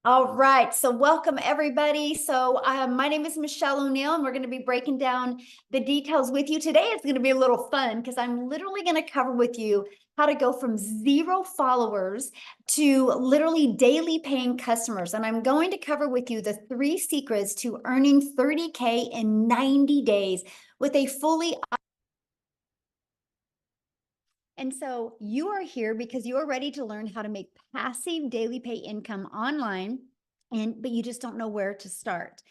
All right, so welcome everybody. My name is Michelle O'Neill, and we're going to be breaking down the details with you today. It's going to be a little fun because I'm literally going to cover with you how to go from 0 followers to literally daily paying customers. And I'm going to cover with you the 3 secrets to earning 30K in 90 days with a fully. And so you are here because you are ready to learn how to make passive daily pay income online, but you just don't know where to start.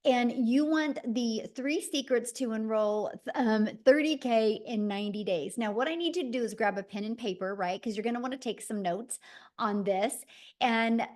And you want the 3 secrets to enroll 30K in 90 days. Now, what I need you to do is grab a pen and paper, right? Because you're going to want to take some notes on this. And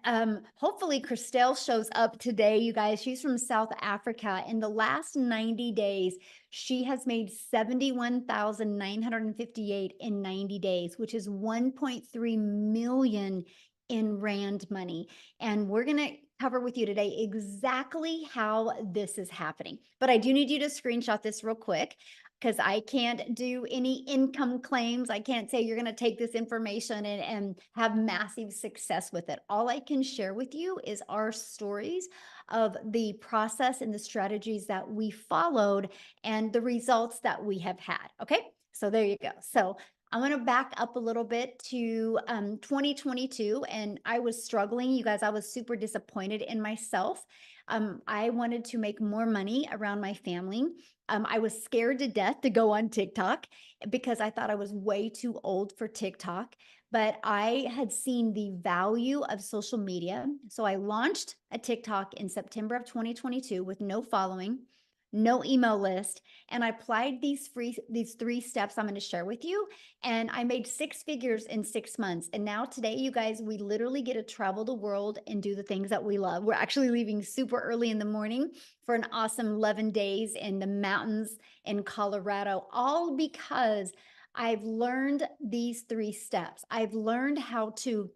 hopefully Christelle shows up today, you guys. She's from South Africa. In the last 90 days, she has made 71,958 in 90 days, which is 1.3 million in Rand money. And we're going to cover with you today exactly how this is happening. But I do need you to screenshot this real quick because I can't do any income claims. I can't say you're going to take this information and have massive success with it. All I can share with you is our stories of the process and the strategies that we followed and the results that we have had. Okay, so there you go. So I'm going to back up a little bit to 2022, and I was struggling. You guys, I was super disappointed in myself. I wanted to make more money around my family. I was scared to death to go on TikTok because I thought I was way too old for TikTok, but I had seen the value of social media. So I launched a TikTok in September of 2022 with no following, no email list, and I applied these 3 steps I'm going to share with you, and I made 6 figures in 6 months. And now today, you guys, we literally get to travel the world and do the things that we love. We're actually leaving super early in the morning for an awesome 11 days in the mountains in Colorado, all because I've learned these 3 steps. I've learned how to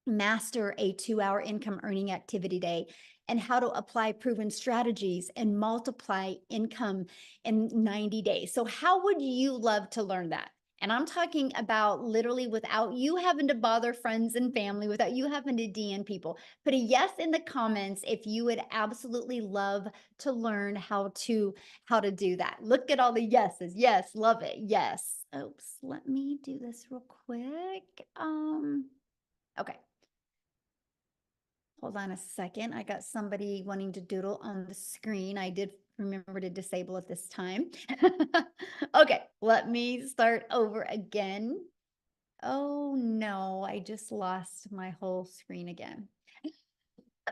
master a 2-hour income earning activity day and how to apply proven strategies and multiply income in 90 days. So how would you love to learn that? And I'm talking about literally without you having to bother friends and family, without you having to DM people. Put a yes in the comments if you would absolutely love to learn how to do that. Look at all the yeses. Yes, love it. Yes. Oops, let me do this real quick. Okay. Hold on a second. I got somebody wanting to doodle on the screen. I did remember to disable it this time. Okay, let me start over again. Oh no, I just lost my whole screen again.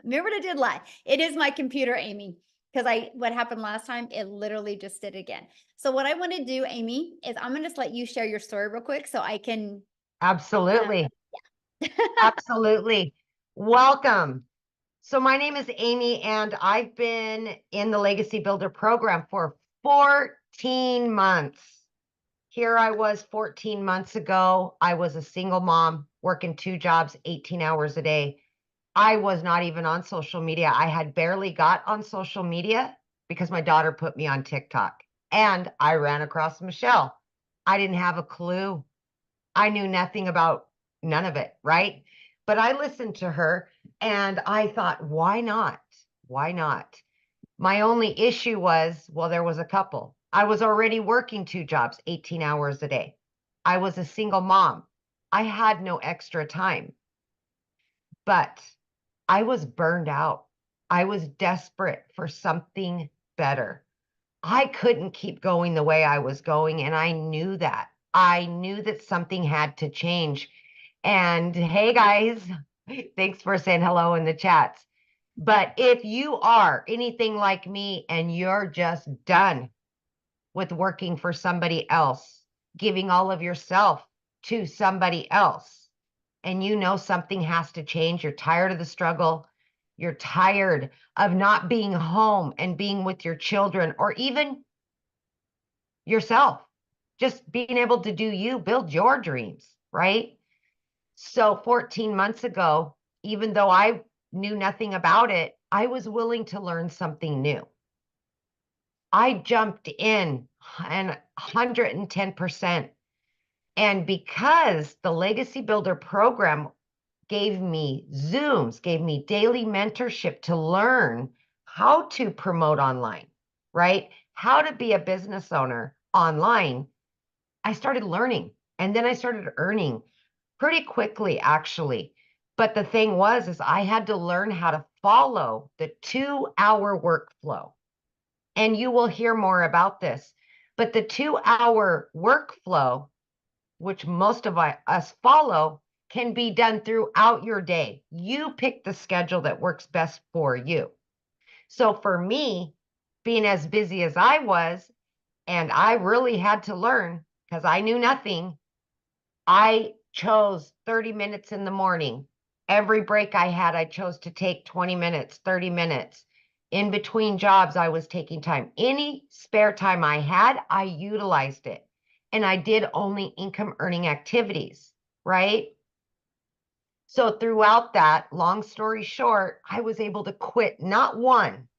Remember what I did lie. It is my computer, Amy, because what happened last time, it literally just did it again. So what I want to do, Amy, is I'm going to just let you share your story real quick so I can. Absolutely. Yeah. Absolutely. Welcome. So my name is Amy, and I've been in the Legacy Builder program for 14 months. Here I was 14 months ago. I was a single mom working 2 jobs, 18 hours a day. I was not even on social media. I had barely got on social media because my daughter put me on TikTok, and I ran across Michelle. I didn't have a clue. I knew nothing about none of it, right? But I listened to her and I thought, why not? Why not? My only issue was, well, there was a couple. I was already working 2 jobs, 18 hours a day. I was a single mom. I had no extra time, but I was burned out. I was desperate for something better. I couldn't keep going the way I was going, and I knew that. I knew that something had to change. And hey, guys, thanks for saying hello in the chats. But if you are anything like me and you're just done with working for somebody else, giving all of yourself to somebody else, and you know something has to change, you're tired of the struggle, you're tired of not being home and being with your children or even yourself, just being able to do you, build your dreams, right? So 14 months ago, even though I knew nothing about it, I was willing to learn something new. I jumped in and 110%. And because the Legacy Builder program gave me Zooms, gave me daily mentorship to learn how to promote online, right? How to be a business owner online. I started learning and then I started earning pretty quickly, actually. But the thing was, is I had to learn how to follow the 2-hour workflow. And you will hear more about this. But the 2-hour workflow, which most of us follow, can be done throughout your day. You pick the schedule that works best for you. So for me, being as busy as I was, and I really had to learn because I knew nothing, I chose 30 minutes in the morning. Every break I had, I chose to take 20 minutes, 30 minutes. In between jobs, I was taking time. Any spare time I had, I utilized it. And I did only income earning activities, right? So throughout that, long story short, I was able to quit not one,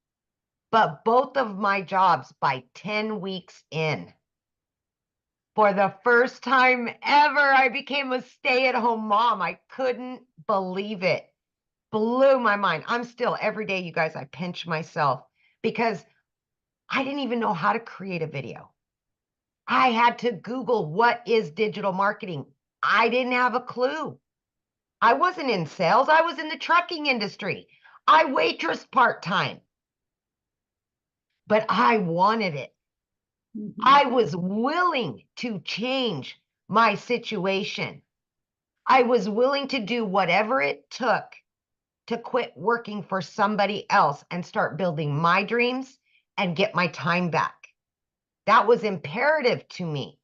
but both of my jobs by 10 weeks in. For the first time ever, I became a stay-at-home mom. I couldn't believe it. Blew my mind. I'm still, every day, you guys, I pinch myself because I didn't even know how to create a video. I had to Google what is digital marketing. I didn't have a clue. I wasn't in sales. I was in the trucking industry. I waitress part-time, but I wanted it. I was willing to change my situation. I was willing to do whatever it took to quit working for somebody else and start building my dreams and get my time back. That was imperative to me.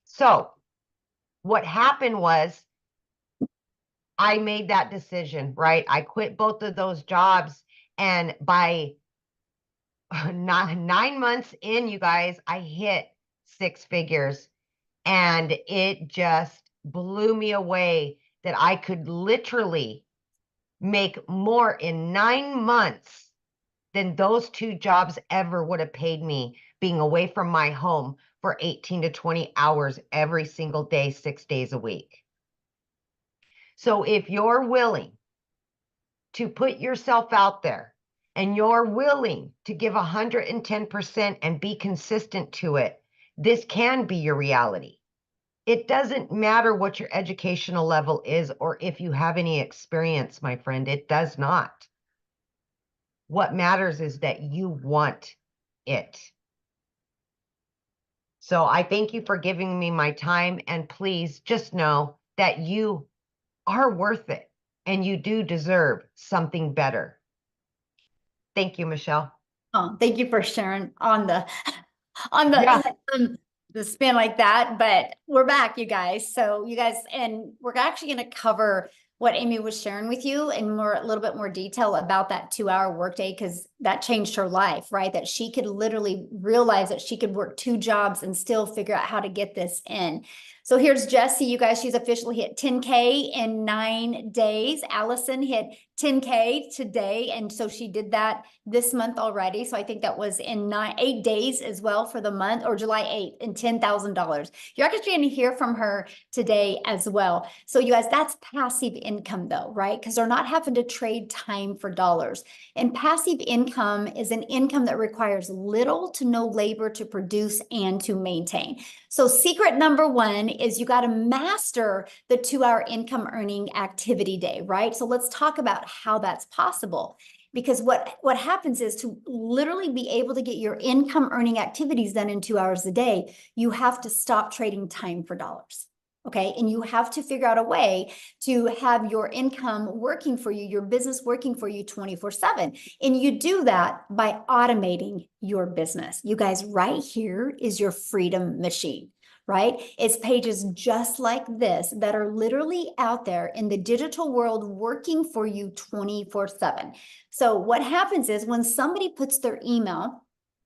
So what happened was I made that decision, right? I quit both of those jobs. And by 9 months in, you guys, I hit 6 figures. And it just blew me away that I could literally make more in 9 months than those 2 jobs ever would have paid me being away from my home for 18 to 20 hours every single day, 6 days a week. So if you're willing to put yourself out there and you're willing to give 110% and be consistent to it, this can be your reality. It doesn't matter what your educational level is or if you have any experience, my friend. It does not. What matters is that you want it. So I thank you for giving me my time. And please just know that you are worth it and you do deserve something better. Thank you, Michelle. Oh, thank you for sharing on the on Yeah. the spin like that. But we're back, you guys. So you guys, and we're actually going to cover what Amy was sharing with you in more a little bit more detail about that 2-hour workday, because that changed her life, right? That she could literally realize that she could work 2 jobs and still figure out how to get this in. So here's Jessie, you guys. She's officially hit 10K in 9 days. Allison hit 10K today, and so she did that this month already. So I think that was in 8 days as well for the month, or July 8th, and $10,000. You're actually going to hear from her today as well. So you guys, that's passive income though, right? Because they're not having to trade time for dollars. And passive income is an income that requires little to no labor to produce and to maintain. So secret number 1 is you got to master the 2-hour income earning activity day, right? So let's talk about how that's possible. Because what happens is, to literally be able to get your income earning activities done in 2 hours a day, you have to stop trading time for dollars. Okay. And you have to figure out a way to have your income working for you, your business working for you 24/7. And you do that by automating your business. You guys, right here is your freedom machine, right? It's pages just like this that are literally out there in the digital world working for you 24/7. So what happens is, when somebody puts their email,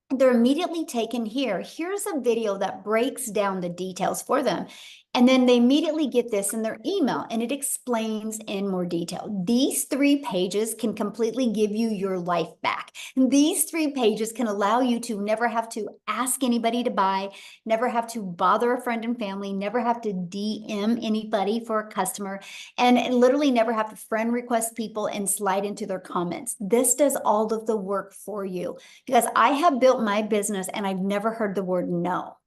they're immediately taken here. Here's a video that breaks down the details for them. And then they immediately get this in their email and it explains in more detail. These 3 pages can completely give you your life back. These 3 pages can allow you to never have to ask anybody to buy, never have to bother a friend and family, never have to DM anybody for a customer, and literally never have to friend request people and slide into their comments. This does all of the work for you because I have built my business and I've never heard the word no.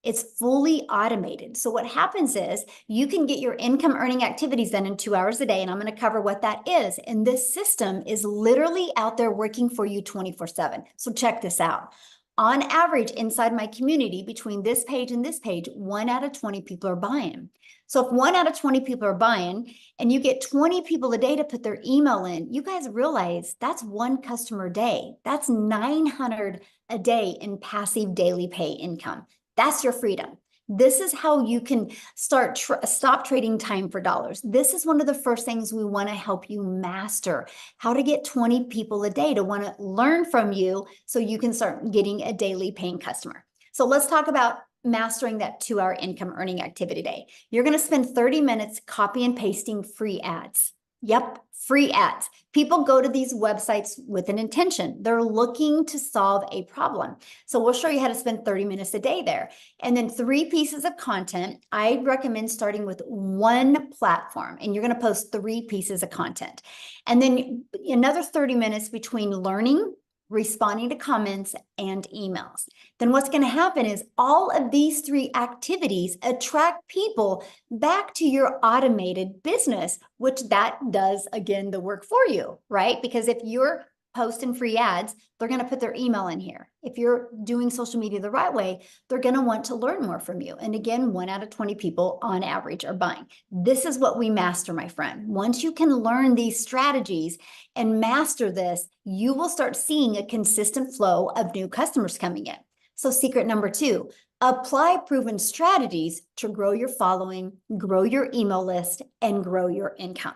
It's fully automated. So what happens is you can get your income earning activities done in 2 hours a day. And I'm going to cover what that is. And this system is literally out there working for you 24/7. So check this out. On average, inside my community, between this page and this page, 1 out of 20 people are buying. So if 1 out of 20 people are buying and you get 20 people a day to put their email in, you guys realize that's one customer a day. That's 900 a day in passive daily pay income. That's your freedom. This is how you can stop trading time for dollars. This is one of the first things we want to help you master, how to get 20 people a day to want to learn from you so you can start getting a daily paying customer. So let's talk about mastering that 2 hour income earning activity day. You're going to spend 30 minutes copy and pasting free ads. Yep, free ads. People go to these websites with an intention. They're looking to solve a problem. So we'll show you how to spend 30 minutes a day there. And then 3 pieces of content. I recommend starting with one platform and you're going to post 3 pieces of content. And then another 30 minutes between learning, responding to comments, and emails. Then what's going to happen is all of these 3 activities attract people back to your automated business, which that does, again, the work for you, right? Because if you're posting free ads, they're going to put their email in here. If you're doing social media the right way, they're going to want to learn more from you. And again, 1 out of 20 people on average are buying. This is what we master, my friend. Once you can learn these strategies and master this, you will start seeing a consistent flow of new customers coming in. So secret number 2, apply proven strategies to grow your following, grow your email list, and grow your income.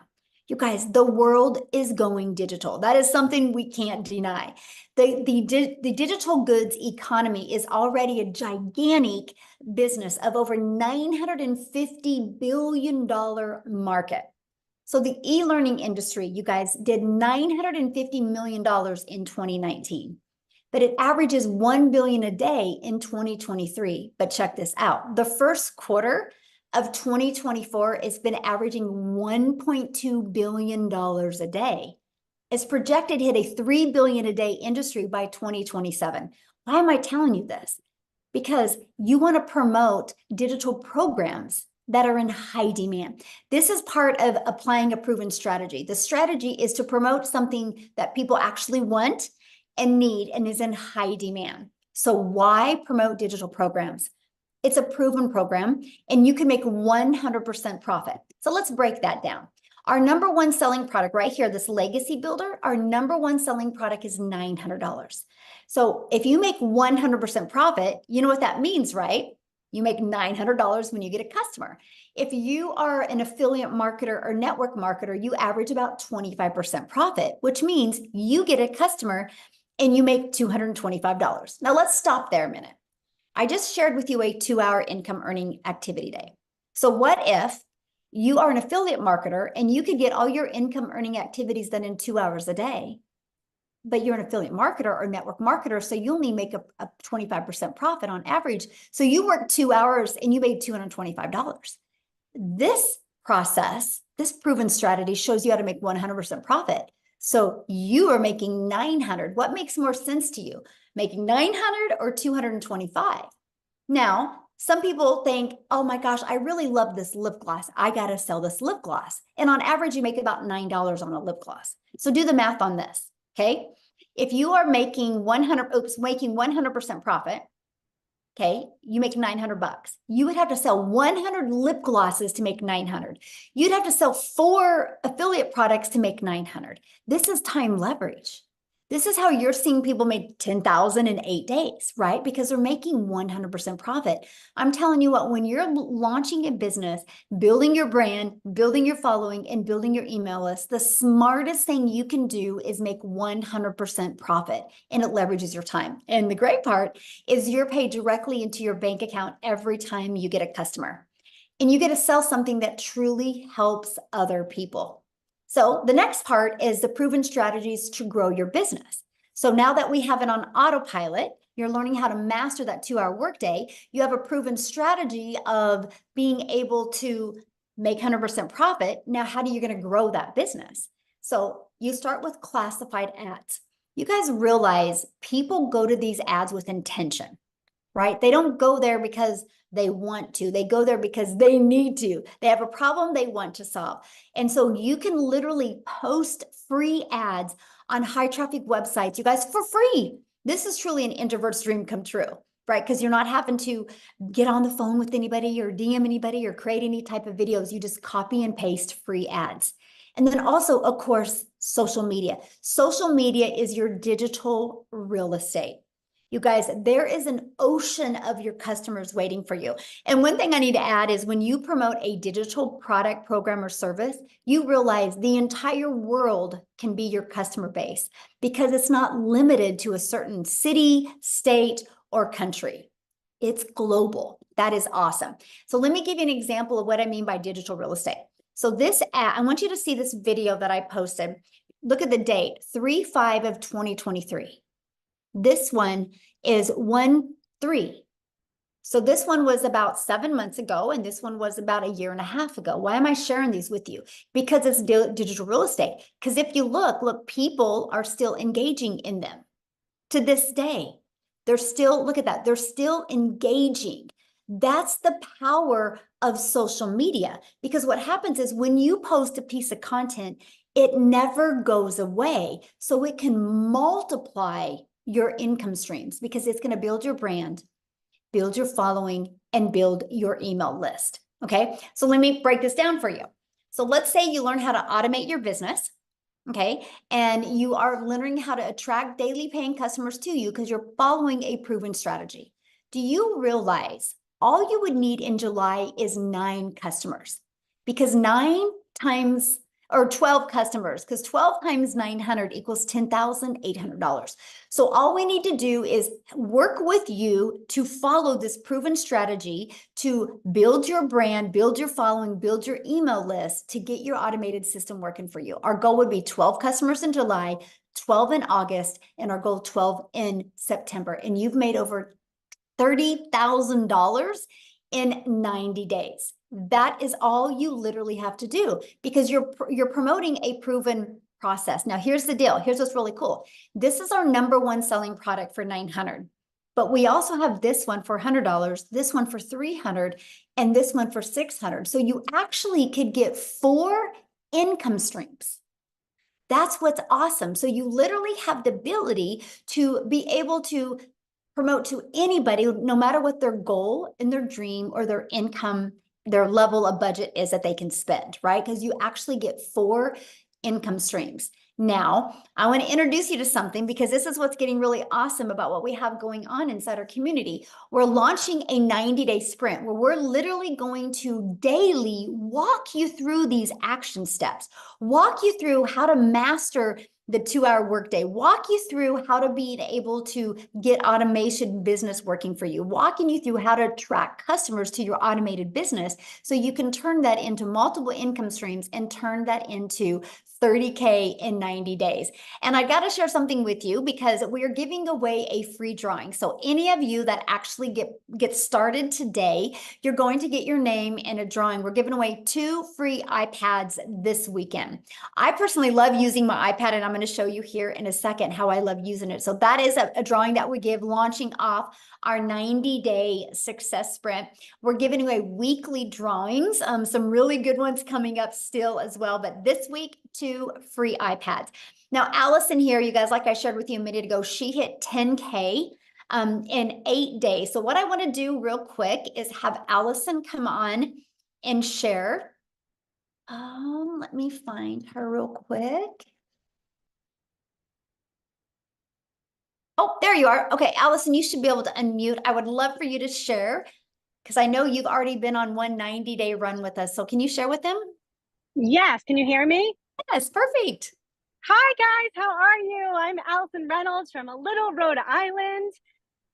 You guys, the world is going digital. That is something we can't deny. The digital goods economy is already a gigantic business of over $950 billion market. So the e-learning industry, you guys, did $950 million in 2019, but it averages $1 billion a day in 2023. But check this out. The first quarter of 2024, it's been averaging $1.2 billion a day. It's projected to hit a $3 billion a day industry by 2027. Why am I telling you this? Because you want to promote digital programs that are in high demand. This is part of applying a proven strategy. The strategy is to promote something that people actually want and need and is in high demand. So why promote digital programs? It's a proven program and you can make 100% profit. So let's break that down. Our number one selling product right here, this legacy builder, our number one selling product is $900. So if you make 100% profit, you know what that means, right? You make $900 when you get a customer. If you are an affiliate marketer or network marketer, you average about 25% profit, which means you get a customer and you make $225. Now let's stop there a minute. I just shared with you a 2-hour income earning activity day. So what if you are an affiliate marketer and you could get all your income earning activities done in 2 hours a day, but you're an affiliate marketer or network marketer, so you only make a 25% profit on average. So you work 2 hours and you made $225. This process, this proven strategy shows you how to make 100% profit. So you are making 900. What makes more sense to you? Making 900 or 225? Now, some people think, oh my gosh, I really love this lip gloss. I got to sell this lip gloss. And on average, you make about $9 on a lip gloss. So do the math on this, okay? If you are making 100% profit, okay, you make 900 bucks. You would have to sell 100 lip glosses to make 900. You'd have to sell 4 affiliate products to make 900. This is time leverage. This is how you're seeing people make 10,000 in 8 days, right? Because they're making 100% profit. I'm telling you what, when you're launching a business, building your brand, building your following, and building your email list, the smartest thing you can do is make 100% profit, and it leverages your time. And the great part is you're paid directly into your bank account every time you get a customer. and you get to sell something that truly helps other people. So the next part is the proven strategies to grow your business. So now that we have it on autopilot, you're learning how to master that 2-hour workday. You have a proven strategy of being able to make 100% profit. Now, how are you going to grow that business? So you start with classified ads. You guys realize people go to these ads with intention, right? They don't go there because they want to. They go there because they need to. They have a problem they want to solve. And so you can literally post free ads on high traffic websites, you guys, for free. This is truly an introvert's dream come true, right? Because you're not having to get on the phone with anybody or DM anybody or create any type of videos. You just copy and paste free ads. And then also, of course, social media. Social media is your digital real estate. You guys, there is an ocean of your customers waiting for you. And one thing I need to add is when you promote a digital product, program, or service, you realize the entire world can be your customer base because it's not limited to a certain city, state, or country. It's global. That is awesome. So let me give you an example of what I mean by digital real estate. So this ad, I want you to see this video that I posted. Look at the date, 3/5 of 2023. This one is 1/3. So this one was about 7 months ago, and this one was about a year and a half ago. Why am I sharing these with you? Because it's digital real estate. Because if you look, people are still engaging in them to this day. They're still, look at that, they're still engaging. That's the power of social media. Because what happens is when you post a piece of content, it never goes away. So it can multiply your income streams because it's going to build your brand, build your following, and build your email list. Okay, so let me break this down for you. So let's say you learn how to automate your business. Okay, and you are learning how to attract daily paying customers to you because you're following a proven strategy. Do you realize all you would need in July is 9 customers? Because 9 times or 12 customers, because 12 times 900 equals $10,800. So all we need to do is work with you to follow this proven strategy to build your brand, build your following, build your email list to get your automated system working for you. Our goal would be 12 customers in July, 12 in August, and our goal 12 in September. And you've made over $30,000 in 90 days. That is all you literally have to do because you're promoting a proven process. Now, here's the deal. Here's what's really cool. This is our number one selling product for $900. But we also have this one for $100, this one for $300, and this one for $600. So you actually could get 4 income streams. That's what's awesome. So you literally have the ability to be able to promote to anybody, no matter what their goal and their dream or their income, their level of budget is that they can spend, right? Because you actually get 4 income streams. Now, I want to introduce you to something because this is what's getting really awesome about what we have going on inside our community. We're launching a 90-day sprint where we're literally going to daily walk you through these action steps, walk you through how to master the 2-hour workday, walk you through how to be able to get automation business working for you, walking you through how to attract customers to your automated business so you can turn that into multiple income streams and turn that into 30K in 90 days. And I got to share something with you because we are giving away a free drawing. So any of you that actually get started today, you're going to get your name in a drawing. We're giving away 2 free iPads this weekend. I personally love using my iPad, and I'm going to show you here in a second how I love using it. So that is a drawing that we give launching off our 90-day success sprint. We're giving away weekly drawings, some really good ones coming up still as well. But this week, 2 free iPads. Now, Allison here, you guys, like I shared with you a minute ago, she hit 10K in 8 days. So what I want to do real quick is have Allison come on and share. Let me find her real quick. Oh, there you are. Okay, Allison, you should be able to unmute. I would love for you to share because I know you've already been on one 90-day run with us. So can you share with them? Yes, can you hear me? Yes, perfect. Hi guys, how are you? I'm Allison Reynolds from a little Rhode Island.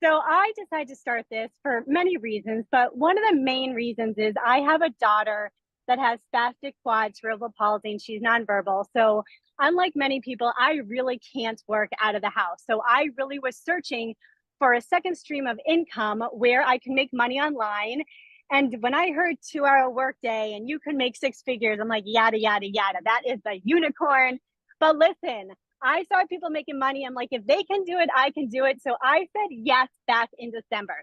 So I decided to start this for many reasons, but one of the main reasons is I have a daughter that has spastic quad cerebral palsy and she's nonverbal. So unlike many people, I really can't work out of the house. So I really was searching for a second stream of income where I can make money online. And when I heard 2 hour workday and you can make six figures, I'm like, yada, yada, yada. That is the unicorn. But listen, I saw people making money. I'm like, if they can do it, I can do it. So I said yes back in December.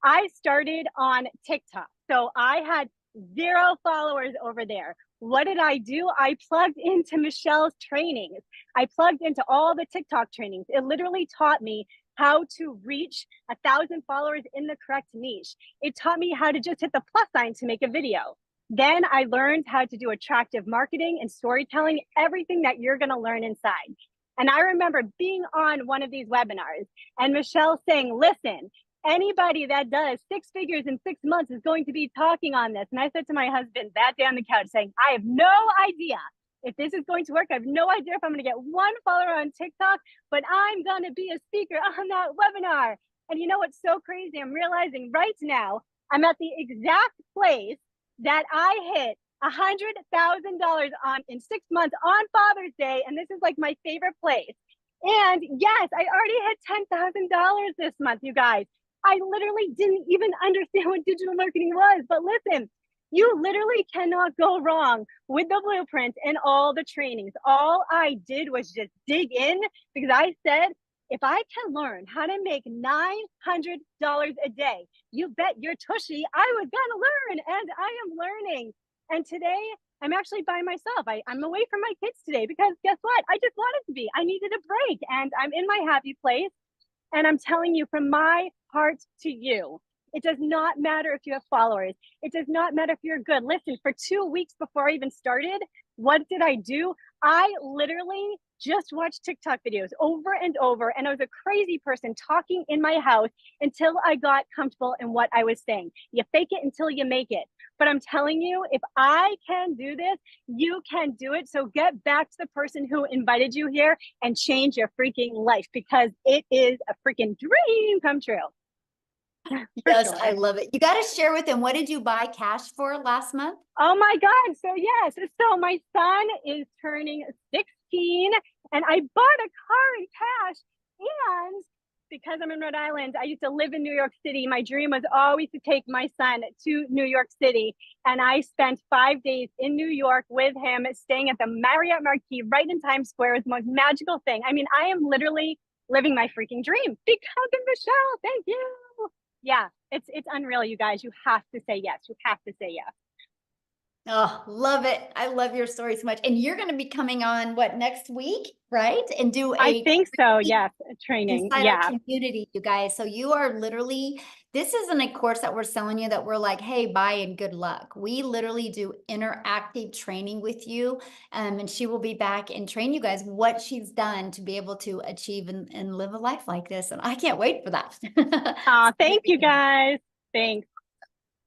I started on TikTok. So I had 0 followers over there. What did I do? I plugged into Michelle's trainings. I plugged into all the TikTok trainings. It literally taught me how to reach 1,000 followers in the correct niche. It taught me how to just hit the plus sign to make a video. Then I learned how to do attractive marketing and storytelling, everything that you're going to learn inside. And I remember being on one of these webinars and Michelle saying, listen, anybody that does six figures in 6 months is going to be talking on this. And I said to my husband that day on the couch saying, I have no idea if this is going to work. I have no idea if I'm going to get 1 follower on TikTok, but I'm going to be a speaker on that webinar. And you know what's so crazy? I'm realizing right now I'm at the exact place that I hit $100,000 on in 6 months on Father's Day, and this is like my favorite place. And yes, I already hit $10,000 this month, you guys. I literally didn't even understand what digital marketing was, but listen, you literally cannot go wrong with the blueprint and all the trainings. All I did was just dig in because I said, if I can learn how to make $900 a day, you bet your tushy I was gonna learn, and I am learning. And today I'm actually by myself. I'm away from my kids today because guess what? I just wanted to be. I needed a break and I'm in my happy place. And I'm telling you from my heart to you, it does not matter if you have followers. It does not matter if you're good. Listen, for 2 weeks before I even started, what did I do? I literally just watched TikTok videos over and over. And I was a crazy person talking in my house until I got comfortable in what I was saying. You fake it until you make it. But I'm telling you, if I can do this, you can do it. So get back to the person who invited you here and change your freaking life because it is a freaking dream come true. Yes, Sure. I love it. You got to share with them. What did you buy cash for last month? Oh my God. So yes. So my son is turning 16 and I bought a car in cash. And because I'm in Rhode Island, I used to live in New York City. My dream was always to take my son to New York City. And I spent 5 days in New York with him, staying at the Marriott Marquis right in Times Square. It was the most magical thing. I mean, I am literally living my freaking dream because of Michelle. Thank you. Yeah, it's unreal, you guys. You have to say yes. You have to say yes. Oh, love it. I love your story so much. And you're going to be coming on what next week, right? And do I a think so. Yes, training. inside our Yeah. community, you guys. So you are literally, this isn't a course that we're selling you that we're like, hey, buy and good luck. We literally do interactive training with you. And she will be back and train you guys what she's done to be able to achieve and live a life like this. And I can't wait for that. Thank you guys. Thanks.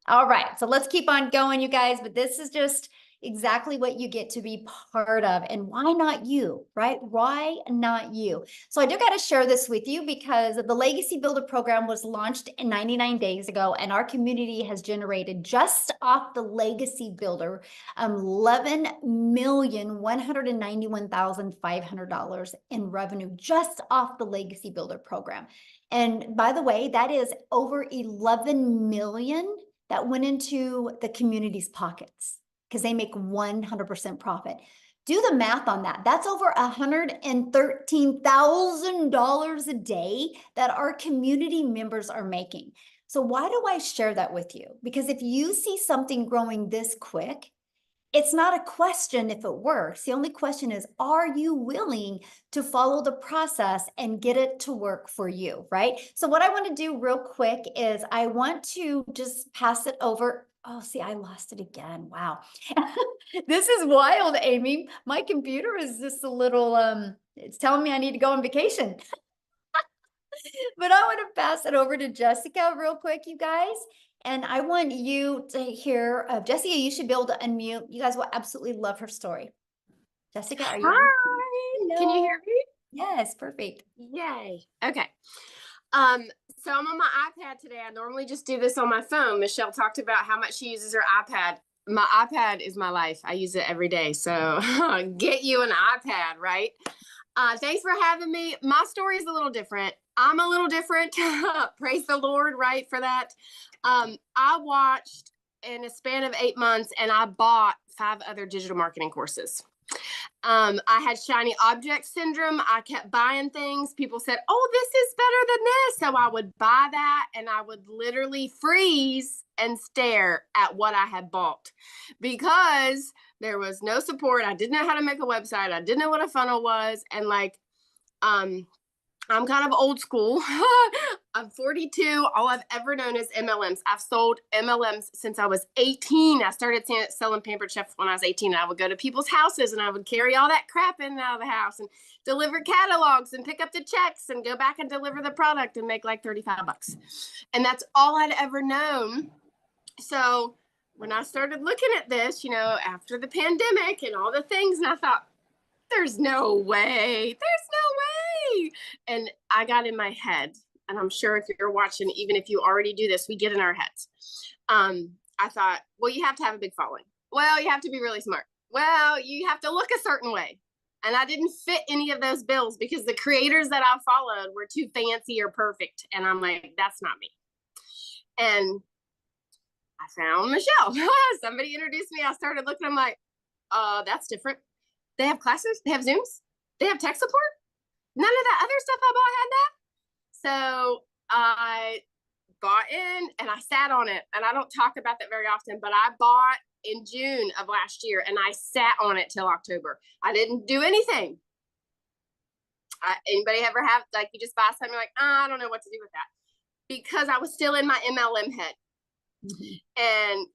All right, so let's keep on going, you guys, but this is just exactly what you get to be part of. And why not you, right? Why not you? So I do got to share this with you because the Legacy Builder program was launched 99 days ago, and our community has generated just off the Legacy Builder $11,191,500 in revenue just off the Legacy Builder program. And by the way, that is over 11 million that went into the community's pockets because they make 100% profit. Do the math on that. That's over $113,000 a day that our community members are making. So why do I share that with you? Because if you see something growing this quick, it's not a question if it works. The only question is, are you willing to follow the process and get it to work for you, right? So what I want to do real quick is I want to just pass it over. Oh, see, I lost it again. Wow. This is wild, Amy. My computer is just a little, it's telling me I need to go on vacation. But I want to pass it over to Jessica real quick, you guys. And I want you to hear, Jessica, you should be able to unmute. You guys will absolutely love her story. Jessica, are you? Hi. Can you hear me? Yes, perfect. Yay. Okay. So I'm on my iPad today. I normally just do this on my phone. Michelle talked about how much she uses her iPad. My iPad is my life. I use it every day. So get you an iPad, right? Thanks for having me. My story is a little different. I'm a little different. Praise the Lord, right, for that. I watched in a span of 8 months and I bought 5 other digital marketing courses. I had shiny object syndrome. I kept buying things. People said, oh, this is better than this. So I would buy that and I would literally freeze and stare at what I had bought because there was no support. I didn't know how to make a website. I didn't know what a funnel was. And I'm kind of old school. I'm 42. All I've ever known is MLMs. I've sold MLMs since I was 18. I started selling Pampered Chef when I was 18. I would go to people's houses and I would carry all that crap in and out of the house and deliver catalogs and pick up the checks and go back and deliver the product and make like 35 bucks. And that's all I'd ever known. So when I started looking at this, after the pandemic and all the things, and I thought, there's no way. And I got in my head, and I'm sure if you're watching, even if you already do this, we get in our heads. I thought, well, you have to have a big following. Well, you have to be really smart. Well, you have to look a certain way. And I didn't fit any of those bills because the creators that I followed were too fancy or perfect. And I'm like, that's not me. And I found Michelle. Somebody introduced me. I started looking. I'm like, that's different. They have classes. They have Zooms. They have tech support. None of that other stuff I bought had that. So I bought in and I sat on it. And I don't talk about that very often, but I bought in June of last year and I sat on it till October. I didn't do anything. Anybody ever have, like, you just buy something like, I don't know what to do with that, because I was still in my MLM head. And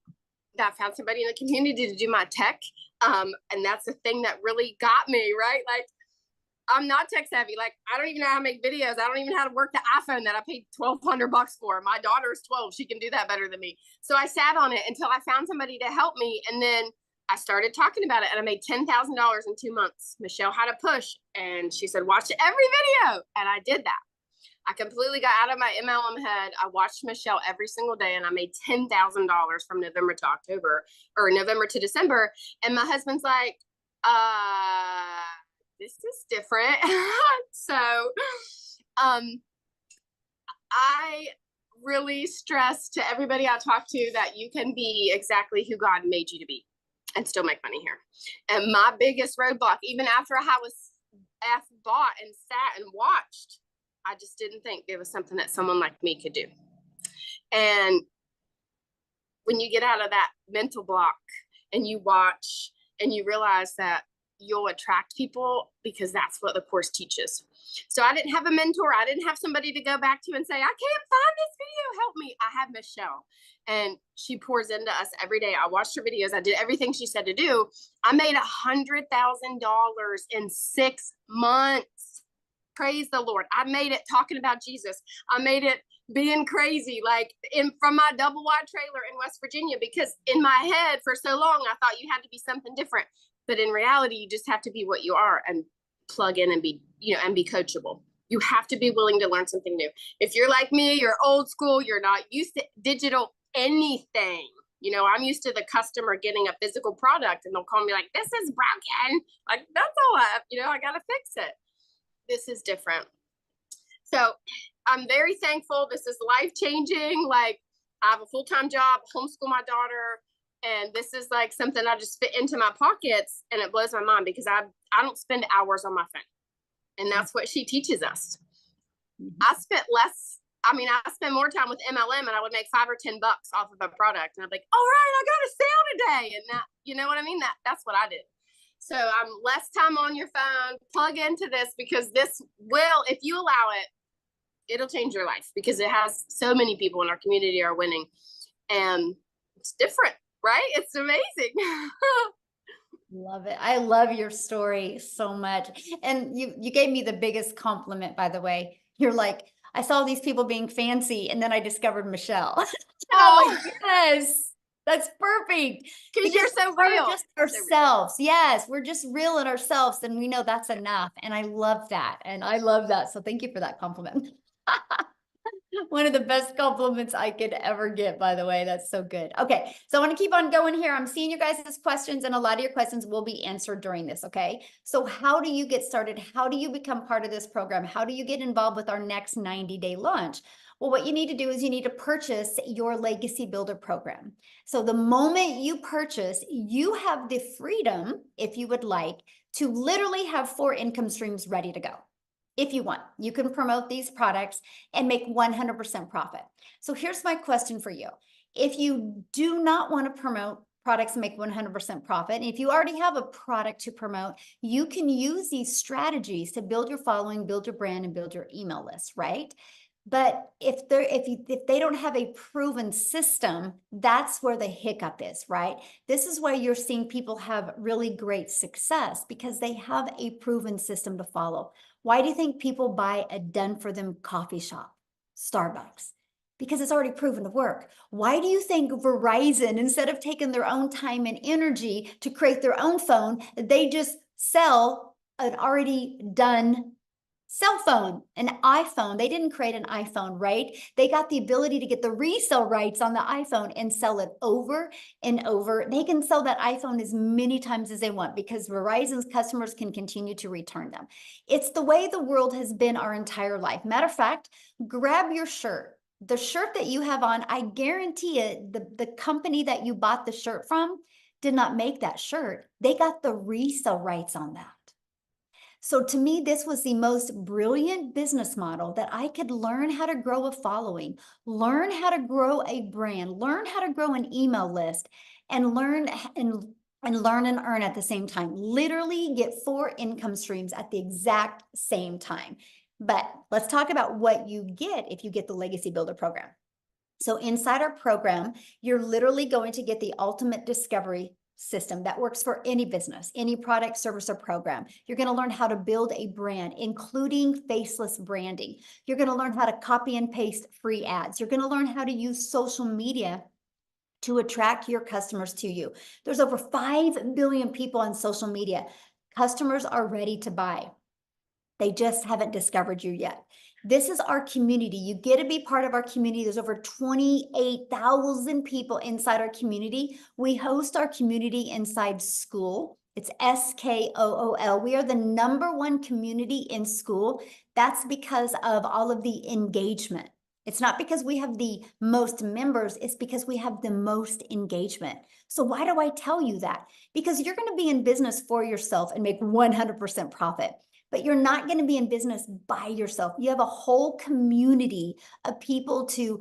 I found somebody in the community to do my tech. And that's the thing that really got me, right? Like, I'm not tech savvy. Like, I don't even know how to make videos. I don't even know how to work the iPhone that I paid $1,200 for. My daughter's 12. She can do that better than me. So I sat on it until I found somebody to help me. And then I started talking about it and I made $10,000 in 2 months. Michelle had a push and she said, watch every video. And I did that. I completely got out of my MLM head. I watched Michelle every single day and I made $10,000 from November to October, or November to December. And my husband's like, this is different. So I really stress to everybody I talk to that you can be exactly who God made you to be and still make money here. And my biggest roadblock, even after I was bought and sat and watched, I just didn't think there was something that someone like me could do. And when you get out of that mental block and you watch and you realize that you'll attract people, because that's what the course teaches. So I didn't have a mentor. I didn't have somebody to go back to and say, I can't find this video, help me. I have Michelle and she pours into us every day. I watched her videos. I did everything she said to do. I made $100,000 in 6 months. Praise the Lord. I made it talking about Jesus. I made it being crazy, like from my double wide trailer in West Virginia, because in my head for so long, I thought you had to be something different. But in reality, you just have to be what you are and plug in and be, and be coachable. You have to be willing to learn something new. If you're like me, you're old school, you're not used to digital anything. I'm used to the customer getting a physical product and they'll call me like, this is broken. Like, that's all I got to fix it. This is different. So I'm very thankful. This is life-changing. Like, I have a full-time job, homeschool my daughter, and this is like something I just fit into my pockets, and it blows my mind because I don't spend hours on my phone. And that's what she teaches us. I spent more time with MLM and I would make $5 or $10 off of a product. And I'd be like, all right, I got a sale today. And that, you know what I mean? That's what I did. So I'm less time on your phone, plug into this, because this will, if you allow it, it'll change your life, because it has so many people in our community are winning, and it's different, right? It's amazing. Love it. I love your story so much. And you gave me the biggest compliment, by the way. You're like, I saw these people being fancy and then I discovered Michelle. And I'm like, yes. That's perfect. Because you're so real. We're just ourselves. Yes, we're just real in ourselves, and we know that's enough. And I love that. So thank you for that compliment. One of the best compliments I could ever get, by the way. That's so good. Okay, so I want to keep on going here. I'm seeing you guys' questions, and a lot of your questions will be answered during this, okay? So how do you get started? How do you become part of this program? How do you get involved with our next 90-day launch? Well, what you need to do is you need to purchase your Legacy Builder program. So the moment you purchase, you have the freedom, if you would like, to literally have 4 income streams ready to go. If you want, you can promote these products and make 100% profit. So here's my question for you. If you do not want to promote products and make 100% profit, and if you already have a product to promote, you can use these strategies to build your following, build your brand, and build your email list, right? But if they don't have a proven system, that's where the hiccup is, right? This is why you're seeing people have really great success, because they have a proven system to follow. Why do you think people buy a done for them coffee shop, Starbucks? Because it's already proven to work. Why do you think Verizon, instead of taking their own time and energy to create their own phone, they just sell an already done cell phone, an iPhone? They didn't create an iPhone, right? They got the ability to get the resale rights on the iPhone and sell it over and over. They can sell that iPhone as many times as they want because Verizon's customers can continue to return them. It's the way the world has been our entire life. Matter of fact, grab your shirt. The shirt that you have on, I guarantee it, the company that you bought the shirt from did not make that shirt. They got the resale rights on that. So to me, this was the most brilliant business model that I could learn how to grow a following, learn how to grow a brand, learn how to grow an email list, and learn and earn at the same time. Literally get 4 income streams at the exact same time. But let's talk about what you get if you get the Legacy Builder program. So inside our program, you're literally going to get the ultimate discovery system that works for any business, any product, service, or program. You're going to learn how to build a brand, including faceless branding. You're going to learn how to copy and paste free ads. You're going to learn how to use social media to attract your customers to you. There's over 5 billion people on social media. Customers are ready to buy. They just haven't discovered you yet. This is our community. You get to be part of our community. There's over 28,000 people inside our community. We host our community inside school. It's SKOOL. We are the #1 community in school. That's because of all of the engagement. It's not because we have the most members, it's because we have the most engagement. So why do I tell you that? Because you're going to be in business for yourself and make 100% profit. But you're not going to be in business by yourself. You have a whole community of people to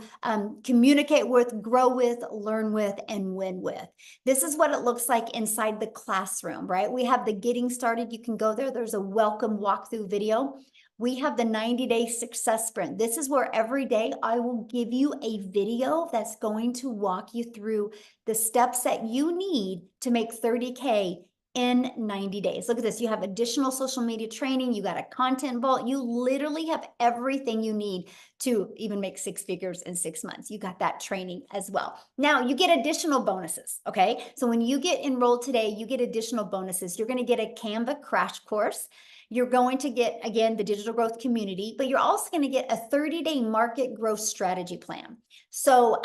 communicate with, grow with, learn with, and win with. This is what it looks like inside the classroom, right? We have the getting started. You can go there. There's a welcome walkthrough video. We have the 90-day success sprint. This is where every day I will give you a video that's going to walk you through the steps that you need to make 30K in 90 days. Look at this. You have additional social media training. You got a content vault. You literally have everything you need to even make 6 figures in 6 months. You got that training as well. Now you get additional bonuses. Okay. So when you get enrolled today, you get additional bonuses. You're going to get a Canva crash course. You're going to get, again, the digital growth community, but you're also going to get a 30-day market growth strategy plan. So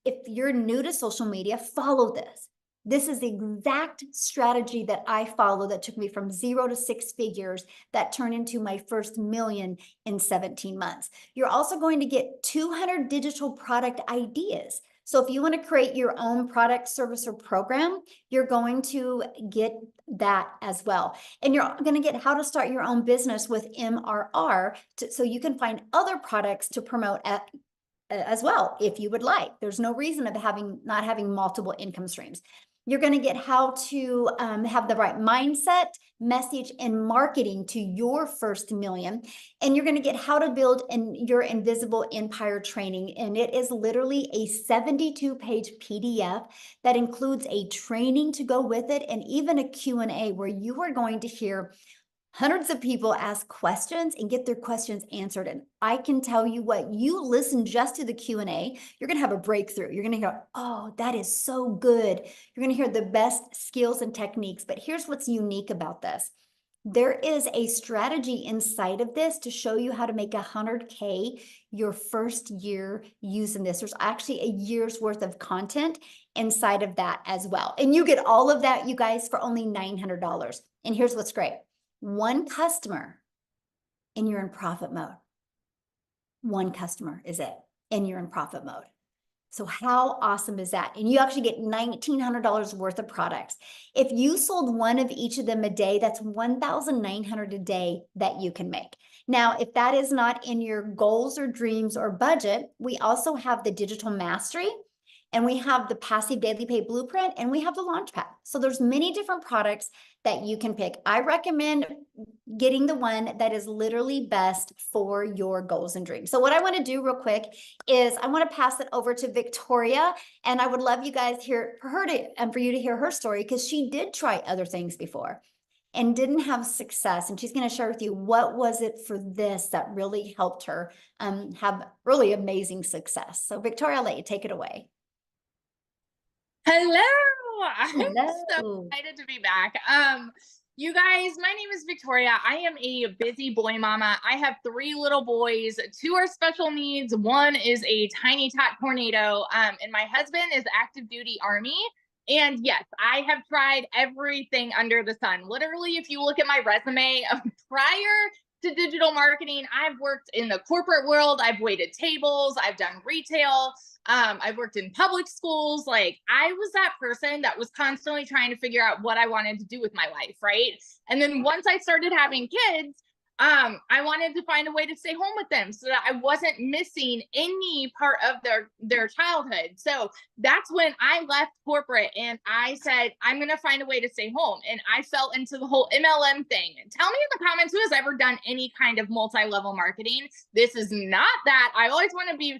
if you're new to social media, follow this. This is the exact strategy that I follow that took me from 0 to 6 figures that turned into my first million in 17 months. You're also going to get 200 digital product ideas. So if you want to create your own product, service, or program, you're going to get that as well. And you're going to get how to start your own business with MRR so you can find other products to promote as well, if you would like. There's no reason of not having multiple income streams. You're going to get how to have the right mindset, message, and marketing to your first million. And you're going to get how to build your invisible empire training. And it is literally a 72-page PDF that includes a training to go with it and even a Q&A where you are going to hear hundreds of people ask questions and get their questions answered. And I can tell you what, you listen just to the Q&A, you're going to have a breakthrough. You're going to hear, oh, that is so good. You're going to hear the best skills and techniques. But here's what's unique about this. There is a strategy inside of this to show you how to make 100K your first year using this. There's actually a year's worth of content inside of that as well. And you get all of that, you guys, for only $900. And here's what's great. One customer and you're in profit mode. One customer is it, and you're in profit mode. So how awesome is that? And you actually get $1,900 worth of products. If you sold one of each of them a day, that's $1,900 a day that you can make. Now, if that is not in your goals or dreams or budget, we also have the digital mastery, and we have the passive daily pay blueprint, and we have the launchpad. So there's many different products that you can pick. I recommend getting the one that is literally best for your goals and dreams. So what I want to do real quick is I want to pass it over to Victoria, and I would love you guys for you to hear her story, because she did try other things before and didn't have success. And she's going to share with you what was it for this that really helped her have really amazing success. So Victoria, I'll let you take it away. Hello. I'm so Hello. excited to be back. You guys, my name is Victoria. I am a busy boy mama. I have 3 little boys. 2 are special needs. 1 is a tiny tot tornado. And my husband is active duty Army. And yes, I have tried everything under the sun. Literally, if you look at my resume prior to digital marketing, I've worked in the corporate world. I've waited tables. I've done retail. I've worked in public schools. Like, I was that person that was constantly trying to figure out what I wanted to do with my life, right? And then once I started having kids, I wanted to find a way to stay home with them so that I wasn't missing any part of their childhood. So that's when I left corporate and I said, I'm going to find a way to stay home. And I fell into the whole MLM thing. Tell me in the comments who has ever done any kind of multi-level marketing. This is not that. I always want to be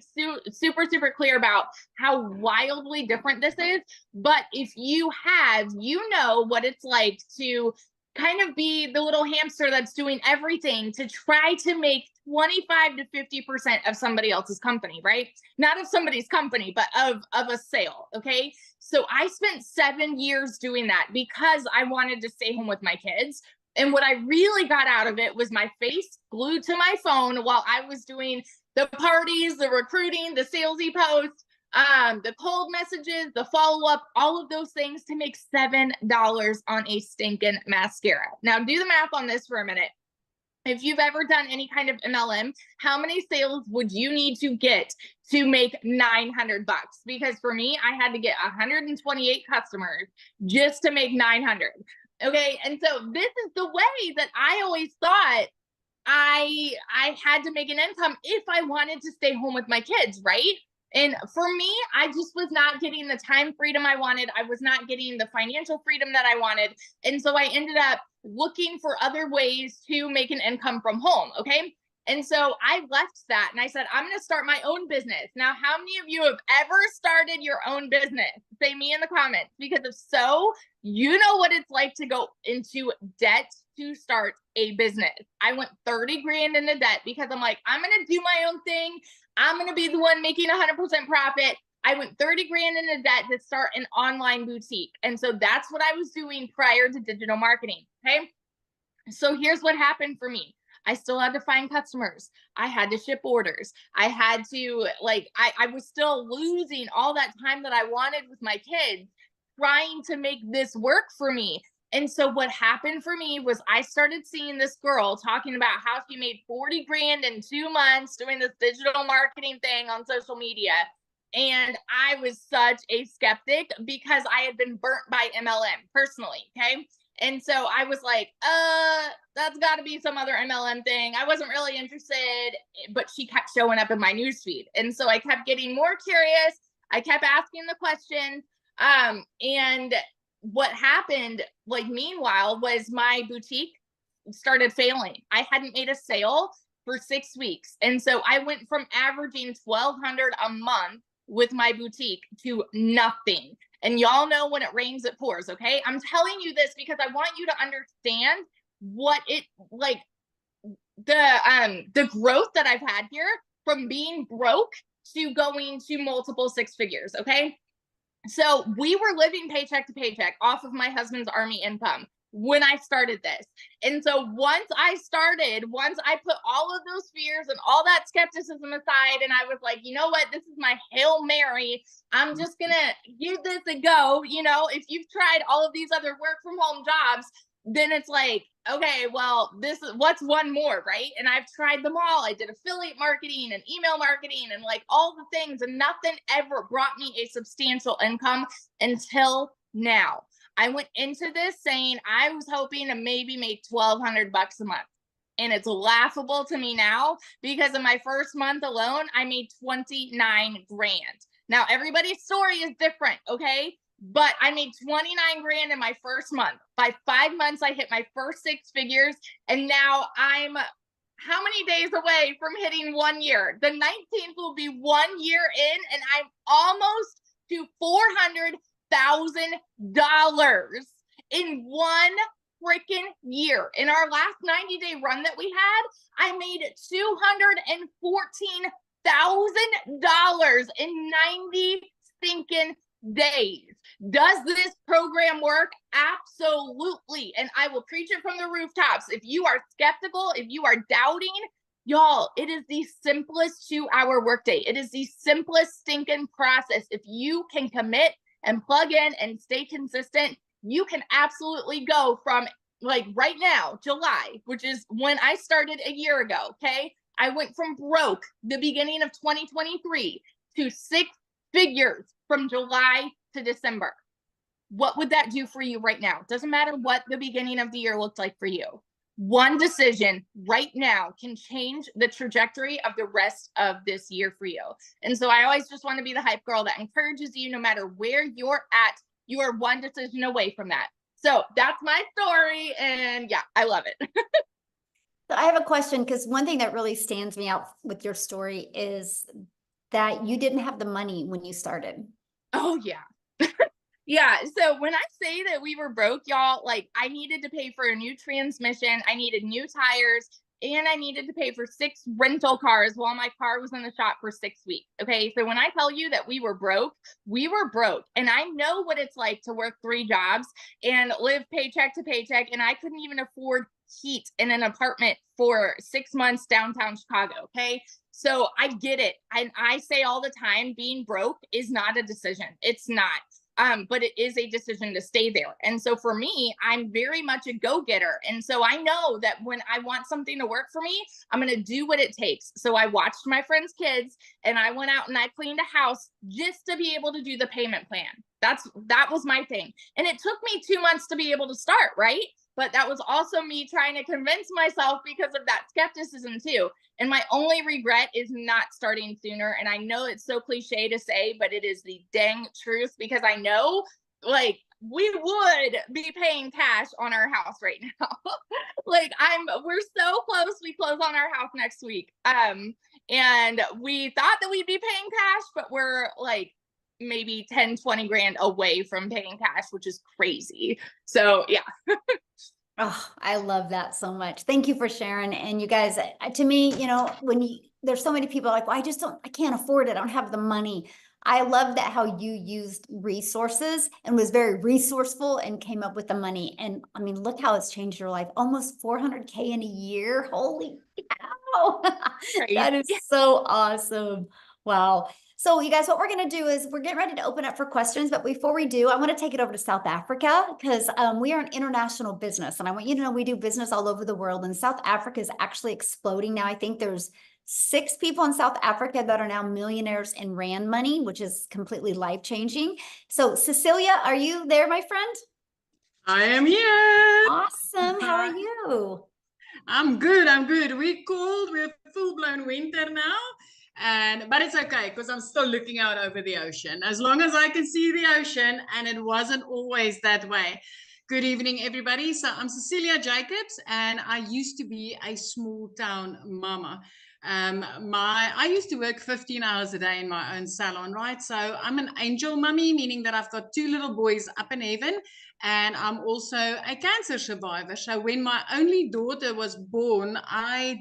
super, super clear about how wildly different this is. But if you have, you know what it's like to kind of be the little hamster that's doing everything to try to make 25 to 50% of somebody else's company, right? Not of somebody's company, but of a sale. Okay. So I spent 7 years doing that because I wanted to stay home with my kids. And what I really got out of it was my face glued to my phone while I was doing the parties, the recruiting, the salesy posts, the cold messages, the follow-up, all of those things to make $7 on a stinking mascara. Now do the math on this for a minute. If you've ever done any kind of MLM, how many sales would you need to get to make $900? Because for me, I had to get 128 customers just to make 900. Okay. And so this is the way that I always thought I had to make an income if I wanted to stay home with my kids, right? And for me, I just was not getting the time freedom I wanted. I was not getting the financial freedom that I wanted. And so I ended up looking for other ways to make an income from home. Okay. And so I left that and I said, I'm going to start my own business. Now, how many of you have ever started your own business? Say me in the comments, because if so, you know what it's like to go into debt to start a business. I went 30 grand into debt because I'm like, I'm going to do my own thing. I'm going to be the one making 100% profit. I went 30 grand into debt to start an online boutique. And so that's what I was doing prior to digital marketing. Okay. So here's what happened for me. I still had to find customers. I had to ship orders. I had to I was still losing all that time that I wanted with my kids trying to make this work for me. And so what happened for me was I started seeing this girl talking about how she made 40 grand in 2 months doing this digital marketing thing on social media. And I was such a skeptic because I had been burnt by MLM personally. Okay. And so I was like, that's got to be some other MLM thing. I wasn't really interested, but she kept showing up in my newsfeed. And so I kept getting more curious. I kept asking the questions. And what happened, meanwhile, was my boutique started failing. I hadn't made a sale for 6 weeks. And so I went from averaging $1,200 a month with my boutique to nothing. And y'all know when it rains, it pours. Okay. I'm telling you this because I want you to understand what it the growth that I've had here from being broke to going to multiple 6 figures. Okay. So we were living paycheck to paycheck off of my husband's Army income. when I started this. And so once I put all of those fears and all that skepticism aside, and I was like, you know what, this is my Hail Mary. I'm just gonna give this a go. You know, if you've tried all of these other work from home jobs, then it's like, okay, well, this is what's one more, right? And I've tried them all. I did affiliate marketing and email marketing and like all the things, and nothing ever brought me a substantial income until now. I went into this saying I was hoping to maybe make $1,200 a month. And it's laughable to me now because in my first month alone, I made 29 grand. Now, everybody's story is different, okay? But I made 29 grand in my first month. By 5 months, I hit my first 6 figures. And now I'm how many days away from hitting 1 year? The 19th will be 1 year in, and I'm almost to $400,000 in one freaking year. In our last 90-day run that we had, I made $214,000 in 90 stinking days. Does this program work? Absolutely. And I will preach it from the rooftops. If you are skeptical, if you are doubting, y'all, it is the simplest 2-hour workday. It is the simplest stinking process. If you can commit and plug in and stay consistent, you can absolutely go from, like, right now, July, which is when I started a year ago, okay? I went from broke the beginning of 2023 to 6 figures from July to December. What would that do for you right now? Doesn't matter what the beginning of the year looked like for you. One decision right now can change the trajectory of the rest of this year for you. And so I always just want to be the hype girl that encourages you, no matter where you're at, you are one decision away from that. So that's my story. And yeah, I love it. So I have a question, because one thing that really stands me out with your story is that you didn't have the money when you started. Oh, yeah. Yeah. So when I say that we were broke, y'all, like, I needed to pay for a new transmission, I needed new tires, and I needed to pay for 6 rental cars while my car was in the shop for 6 weeks. Okay. So when I tell you that we were broke, we were broke. And I know what it's like to work 3 jobs and live paycheck to paycheck. And I couldn't even afford heat in an apartment for 6 months downtown Chicago. Okay. So I get it. And I say all the time, being broke is not a decision. It's not. But it is a decision to stay there. And so for me, I'm very much a go-getter. And so I know that when I want something to work for me, I'm going to do what it takes. So I watched my friends' kids and I went out and I cleaned a house just to be able to do the payment plan. That was my thing. And it took me 2 months to be able to start, right? But that was also me trying to convince myself because of that skepticism too. And my only regret is not starting sooner. And I know it's so cliche to say, but it is the dang truth, because I know, like, we would be paying cash on our house right now. Like, we're so close. We close on our house next week. And we thought that we'd be paying cash, but we're like maybe 10, 20 grand away from paying cash, which is crazy. So yeah. Oh, I love that so much. Thank you for sharing. And you guys, to me, you know, there's so many people like, well, I can't afford it. I don't have the money. I love that how you used resources and was very resourceful and came up with the money. And I mean, look how it's changed your life. Almost 400K in a year. Holy cow. That is so awesome. Wow. So you guys, what we're going to do is we're getting ready to open up for questions. But before we do, I want to take it over to South Africa, because we are an international business. And I want you to know we do business all over the world. And South Africa is actually exploding now. I think there's 6 people in South Africa that are now millionaires in Rand money, which is completely life-changing. So Cecilia, are you there, my friend? I am here. Awesome. How are you? I'm good. We're cold. We're full-blown winter now. But it's okay, because I'm still looking out over the ocean. As long as I can see the ocean, and it wasn't always that way. Good evening, everybody. So I'm Cecilia Jacobs, and I used to be a small town mama. I used to work 15 hours a day in my own salon, right? So I'm an angel mummy, meaning that I've got 2 little boys up in heaven, and I'm also a cancer survivor. So when my only daughter was born, I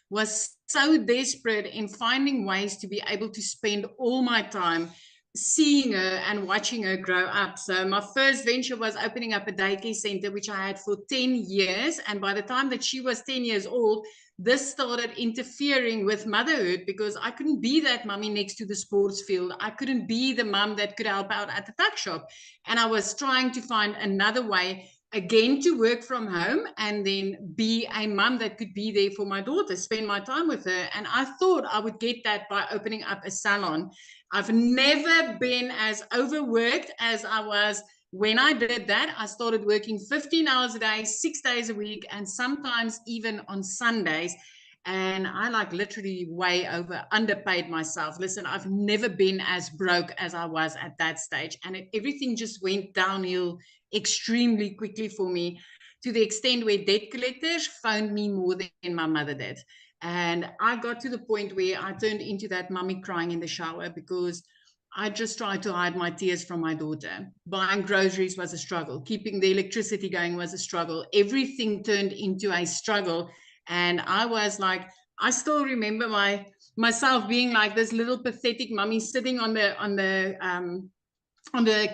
was so desperate in finding ways to be able to spend all my time seeing her and watching her grow up. So my first venture was opening up a daycare center, which I had for 10 years. And by the time that she was 10 years old, this started interfering with motherhood because I couldn't be that mummy next to the sports field. I couldn't be the mum that could help out at the tuck shop. And I was trying to find another way again to work from home and then be a mum that could be there for my daughter, spend my time with her. And I thought I would get that by opening up a salon. I've never been as overworked as I was when I did that. I started working 15 hours a day, 6 days a week, and sometimes even on Sundays. And I like literally way underpaid myself. Listen, I've never been as broke as I was at that stage. And everything just went downhill extremely quickly for me, to the extent where debt collectors phoned me more than my mother did. And I got to the point where I turned into that mummy crying in the shower because I just tried to hide my tears from my daughter. Buying groceries was a struggle. Keeping the electricity going was a struggle. Everything turned into a struggle. And I was like, I still remember myself being like this little pathetic mummy sitting on the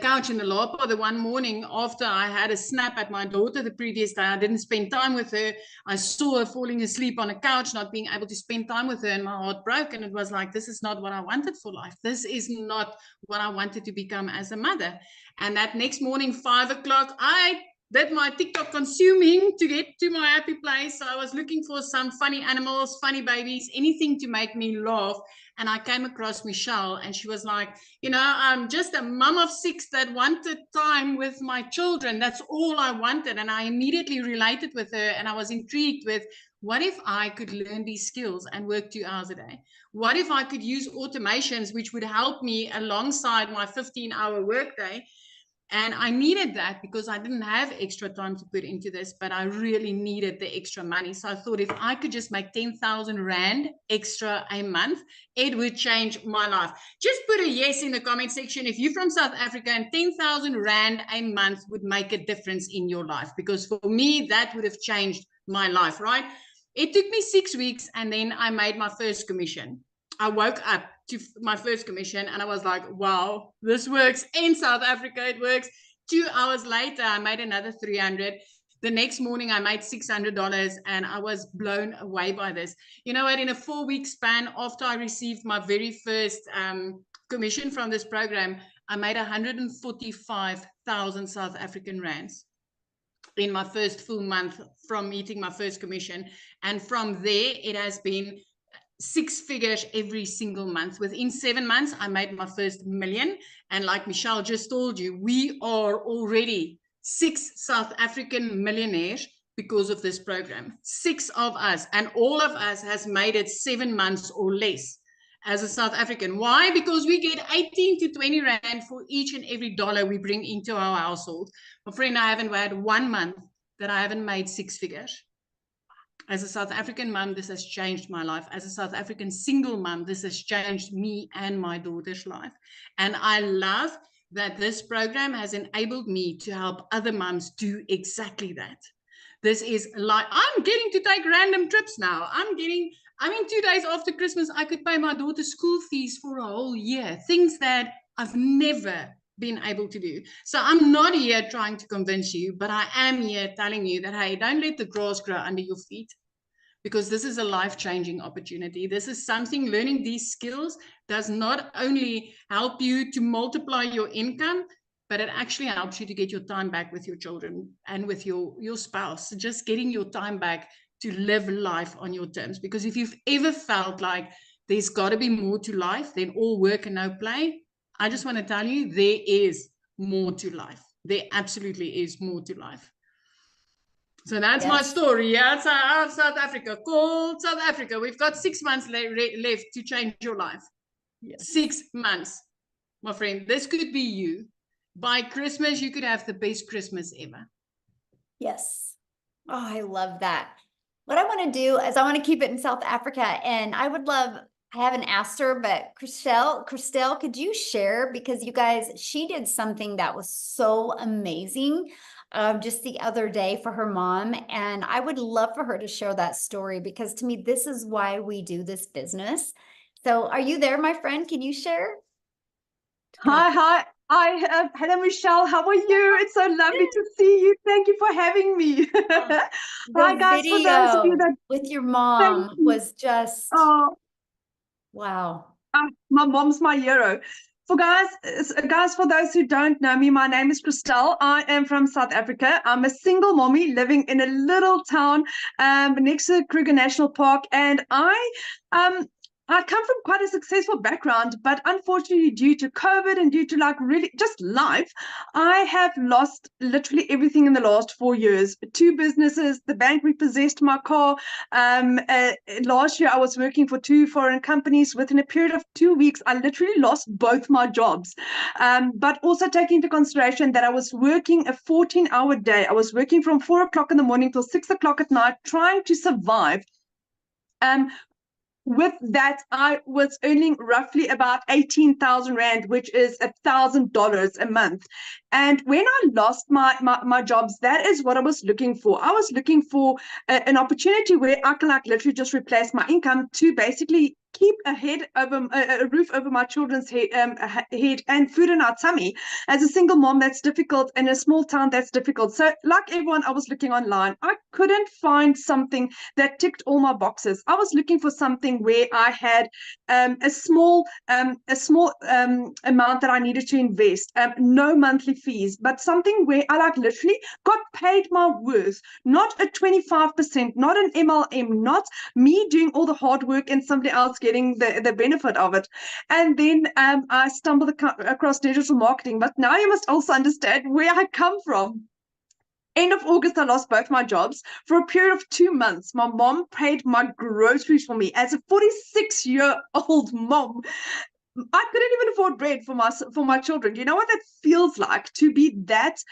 couch in the lapa the one morning after I had a snap at my daughter the previous day. I didn't spend time with her. I saw her falling asleep on a couch, not being able to spend time with her, and my heart broke. And it was like, this is not what I wanted for life. This is not what I wanted to become as a mother. And that next morning, 5 o'clock, I did my TikTok consuming to get to my happy place. So I was looking for some funny animals, funny babies, anything to make me laugh. And I came across Michelle, and she was like, I'm just a mom of 6 that wanted time with my children. That's all I wanted. And I immediately related with her, and I was intrigued with, what if I could learn these skills and work 2 hours a day? What if I could use automations which would help me alongside my 15-hour workday? And I needed that because I didn't have extra time to put into this, but I really needed the extra money. So I thought, if I could just make 10,000 Rand extra a month, it would change my life. Just put a yes in the comment section if you're from South Africa and 10,000 Rand a month would make a difference in your life. Because for me, that would have changed my life, right? It took me 6 weeks, and then I made my first commission. I woke up to my first commission and I was like, wow, this works. In South Africa, it works. 2 hours later, I made another 300. The next morning, I made $600, and I was blown away by this. You know what? In a 4-week span, after I received my very first commission from this program, I made 145,000 South African rands in my first full month from meeting my first commission. And from there, it has been 6 figures every single month. Within 7 months, I made my first million. And like Michelle just told you, we are already 6 South African millionaires because of this program. 6 of us, and all of us has made it 7 months or less as a South African. Why? Because we get 18 to 20 Rand for each and every dollar we bring into our household. My friend, I haven't had 1 month that I haven't made 6 figures. As a South African mom, this has changed my life. As a South African single mom, this has changed me and my daughter's life. And I love that this program has enabled me to help other moms do exactly that. This is like, I'm getting to take random trips now. I mean, 2 days after Christmas, I could pay my daughter's school fees for a whole year. Things that I've never been able to do. So I'm not here trying to convince you, but I am here telling you that, hey, don't let the grass grow under your feet, because this is a life-changing opportunity. This is something, learning these skills does not only help you to multiply your income, but it actually helps you to get your time back with your children and with your spouse, just getting your time back to live life on your terms. Because if you've ever felt like there's got to be more to life than all work and no play, I just want to tell you, there is more to life. There absolutely is more to life. So that's my story. Yeah, it's out of South Africa, called South Africa. We've got 6 months left to change your life. Yes. 6 months, my friend. This could be you. By Christmas, you could have the best Christmas ever. Yes. Oh, I love that. What I want to do is I want to keep it in South Africa, and I would love, I haven't asked her, but Christelle, could you share? Because you guys, she did something that was so amazing just the other day for her mom. And I would love for her to share that story, because to me, this is why we do this business. So are you there, my friend? Can you share? Hi. Hello, Michelle. How are you? It's so lovely to see you. Thank you for having me. Hi, The guys. For those of you video that with your thank mom you. was just Oh, wow. my mom's my hero. Guys, for those who don't know me, my name is Christelle. I am from South Africa. I'm a single mommy living in a little town next to Kruger National Park, and um I come from quite a successful background, but unfortunately, due to COVID and due to like really just life, I have lost literally everything in the last 4 years. 2 businesses, the bank repossessed my car. Last year, I was working for 2 foreign companies. Within a period of 2 weeks, I literally lost both my jobs. But also taking into consideration that I was working a 14-hour day. I was working from 4 o'clock in the morning till 6 o'clock at night, trying to survive. With that, I was earning roughly about 18,000 Rand, which is $1,000 a month. And when I lost my jobs, that is what I was looking for. I was looking for an opportunity where I can like literally just replace my income to basically keep a roof over my children's head and food in our tummy. As a single mom, that's difficult. In a small town, that's difficult. So like everyone, I was looking online. I couldn't find something that ticked all my boxes. I was looking for something where I had a small amount that I needed to invest, no monthly fees, but something where I like literally got paid my worth, not a 25%, not an MLM, not me doing all the hard work and somebody else getting the benefit of it. And then I stumbled across digital marketing, but now you must also understand where I come from. End of August, I lost both my jobs. For a period of 2 months, my mom paid my groceries for me. As a 46-year-old mom, I couldn't even afford bread for my children. Do you know what that feels like to be that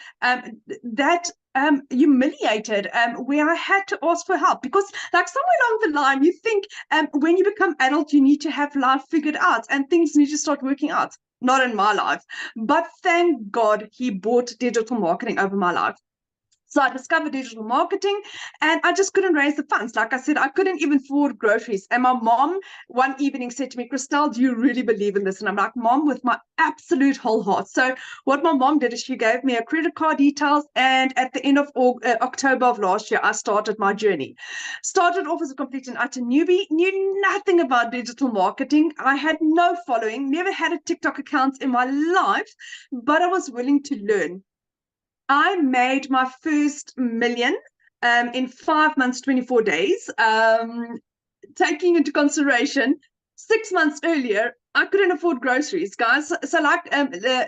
humiliated, where I had to ask for help? Because like somewhere along the line, you think when you become adult, you need to have life figured out and things need to start working out. Not in my life, but thank God he bought digital marketing over my life. So I discovered digital marketing and I just couldn't raise the funds. Like I said, I couldn't even afford groceries. And my mom one evening said to me, Christelle, do you really believe in this? And I'm like, Mom, with my absolute whole heart. So what my mom did is she gave me a credit card details. And at the end of October of last year, I started my journey. Started off as a complete and utter newbie, knew nothing about digital marketing. I had no following, never had a TikTok account in my life, but I was willing to learn. I made my first million in 5 months, 24 days. Taking into consideration, 6 months earlier, I couldn't afford groceries, guys. So like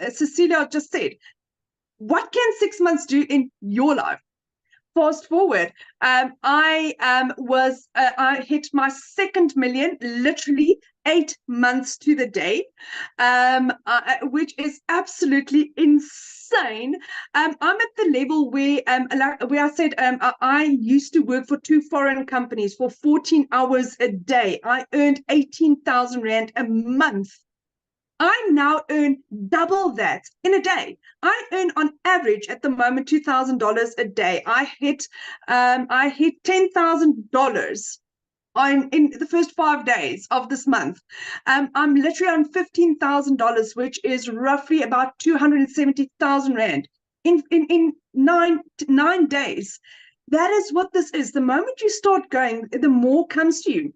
Cecilia just said, what can 6 months do in your life? Fast forward, I hit my second million literally 8 months to the day, which is absolutely insane. I'm at the level where I said I used to work for 2 foreign companies for 14 hours a day. I earned 18,000 Rand a month. I now earn double that in a day. I earn on average at the moment $2,000 a day. I hit $10,000 in the first 5 days of this month. I'm literally on $15,000, which is roughly about 270,000 Rand in nine days. That is what this is. The moment you start going, the more comes to you.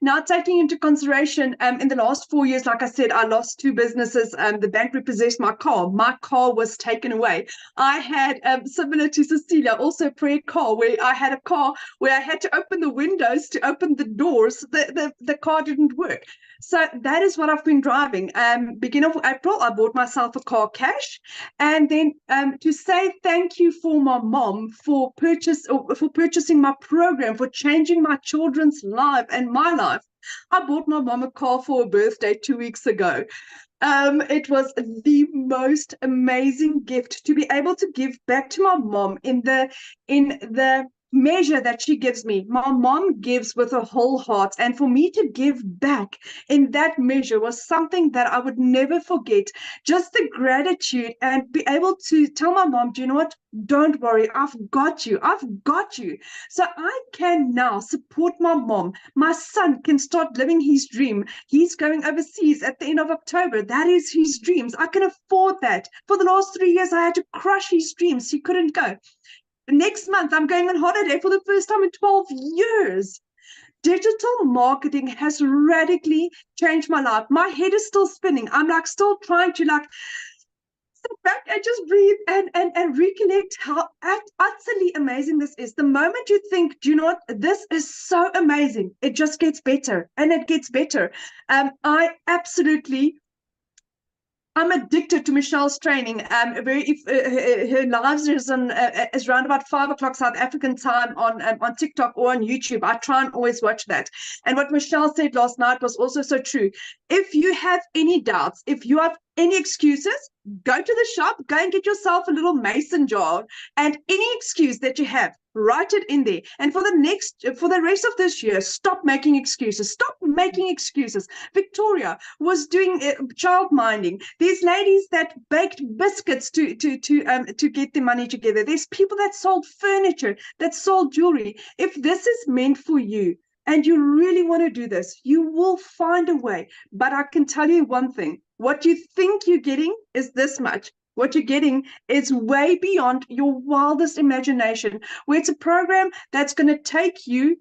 Now, taking into consideration, in the last 4 years, like I said, I lost 2 businesses. The bank repossessed my car. My car was taken away. I had, similar to Cecilia, also a prayer car where I had a car where I had to open the windows to open the doors. The car didn't work. So that is what I've been driving. Beginning of April, I bought myself a car cash. And then to say thank you for my mom for purchasing my program, for changing my children's life and my life. I bought my mom a car for her birthday 2 weeks ago. It was the most amazing gift to be able to give back to my mom in the measure that she gives me, my mom gives with her whole heart. And for me to give back in that measure was something that I would never forget. Just the gratitude and be able to tell my mom, do you know what? Don't worry, I've got you. I've got you. So I can now support my mom. My son can start living his dream. He's going overseas at the end of October. That is his dreams. I can afford that. For the last 3 years, I had to crush his dreams. He couldn't go. Next month, I'm going on holiday for the first time in 12 years. Digital marketing has radically changed my life. My head is still spinning. I'm like still trying to like sit back and just breathe and recollect how utterly amazing this is. The moment you think, do you know what, this is so amazing, it just gets better and it gets better. I'm addicted to Michelle's training. Her lives is around about 5 o'clock South African time on TikTok or on YouTube. I try and always watch that. And what Michelle said last night was also so true. If you have any doubts, if you have any excuses, go to the shop, go and get yourself a little mason jar, and any excuse that you have, write it in there. And for the rest of this year, stop making excuses. Stop making excuses. Victoria was doing child minding. There's ladies that baked biscuits to get the money together. There's people that sold furniture, that sold jewelry. If this is meant for you, and you really want to do this, you will find a way. But I can tell you one thing, what you think you're getting is this much. What you're getting is way beyond your wildest imagination, where it's a program that's going to take you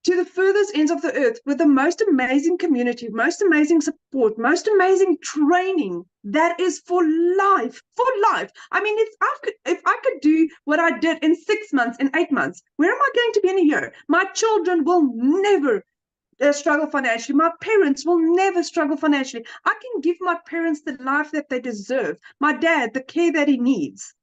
to the furthest ends of the earth with the most amazing community, most amazing support, most amazing training that is for life, for life. I mean, if I could do what I did in 6 months, in 8 months, where am I going to be in a year? My children will never struggle financially. My parents will never struggle financially. I can give my parents the life that they deserve. My dad, the care that he needs.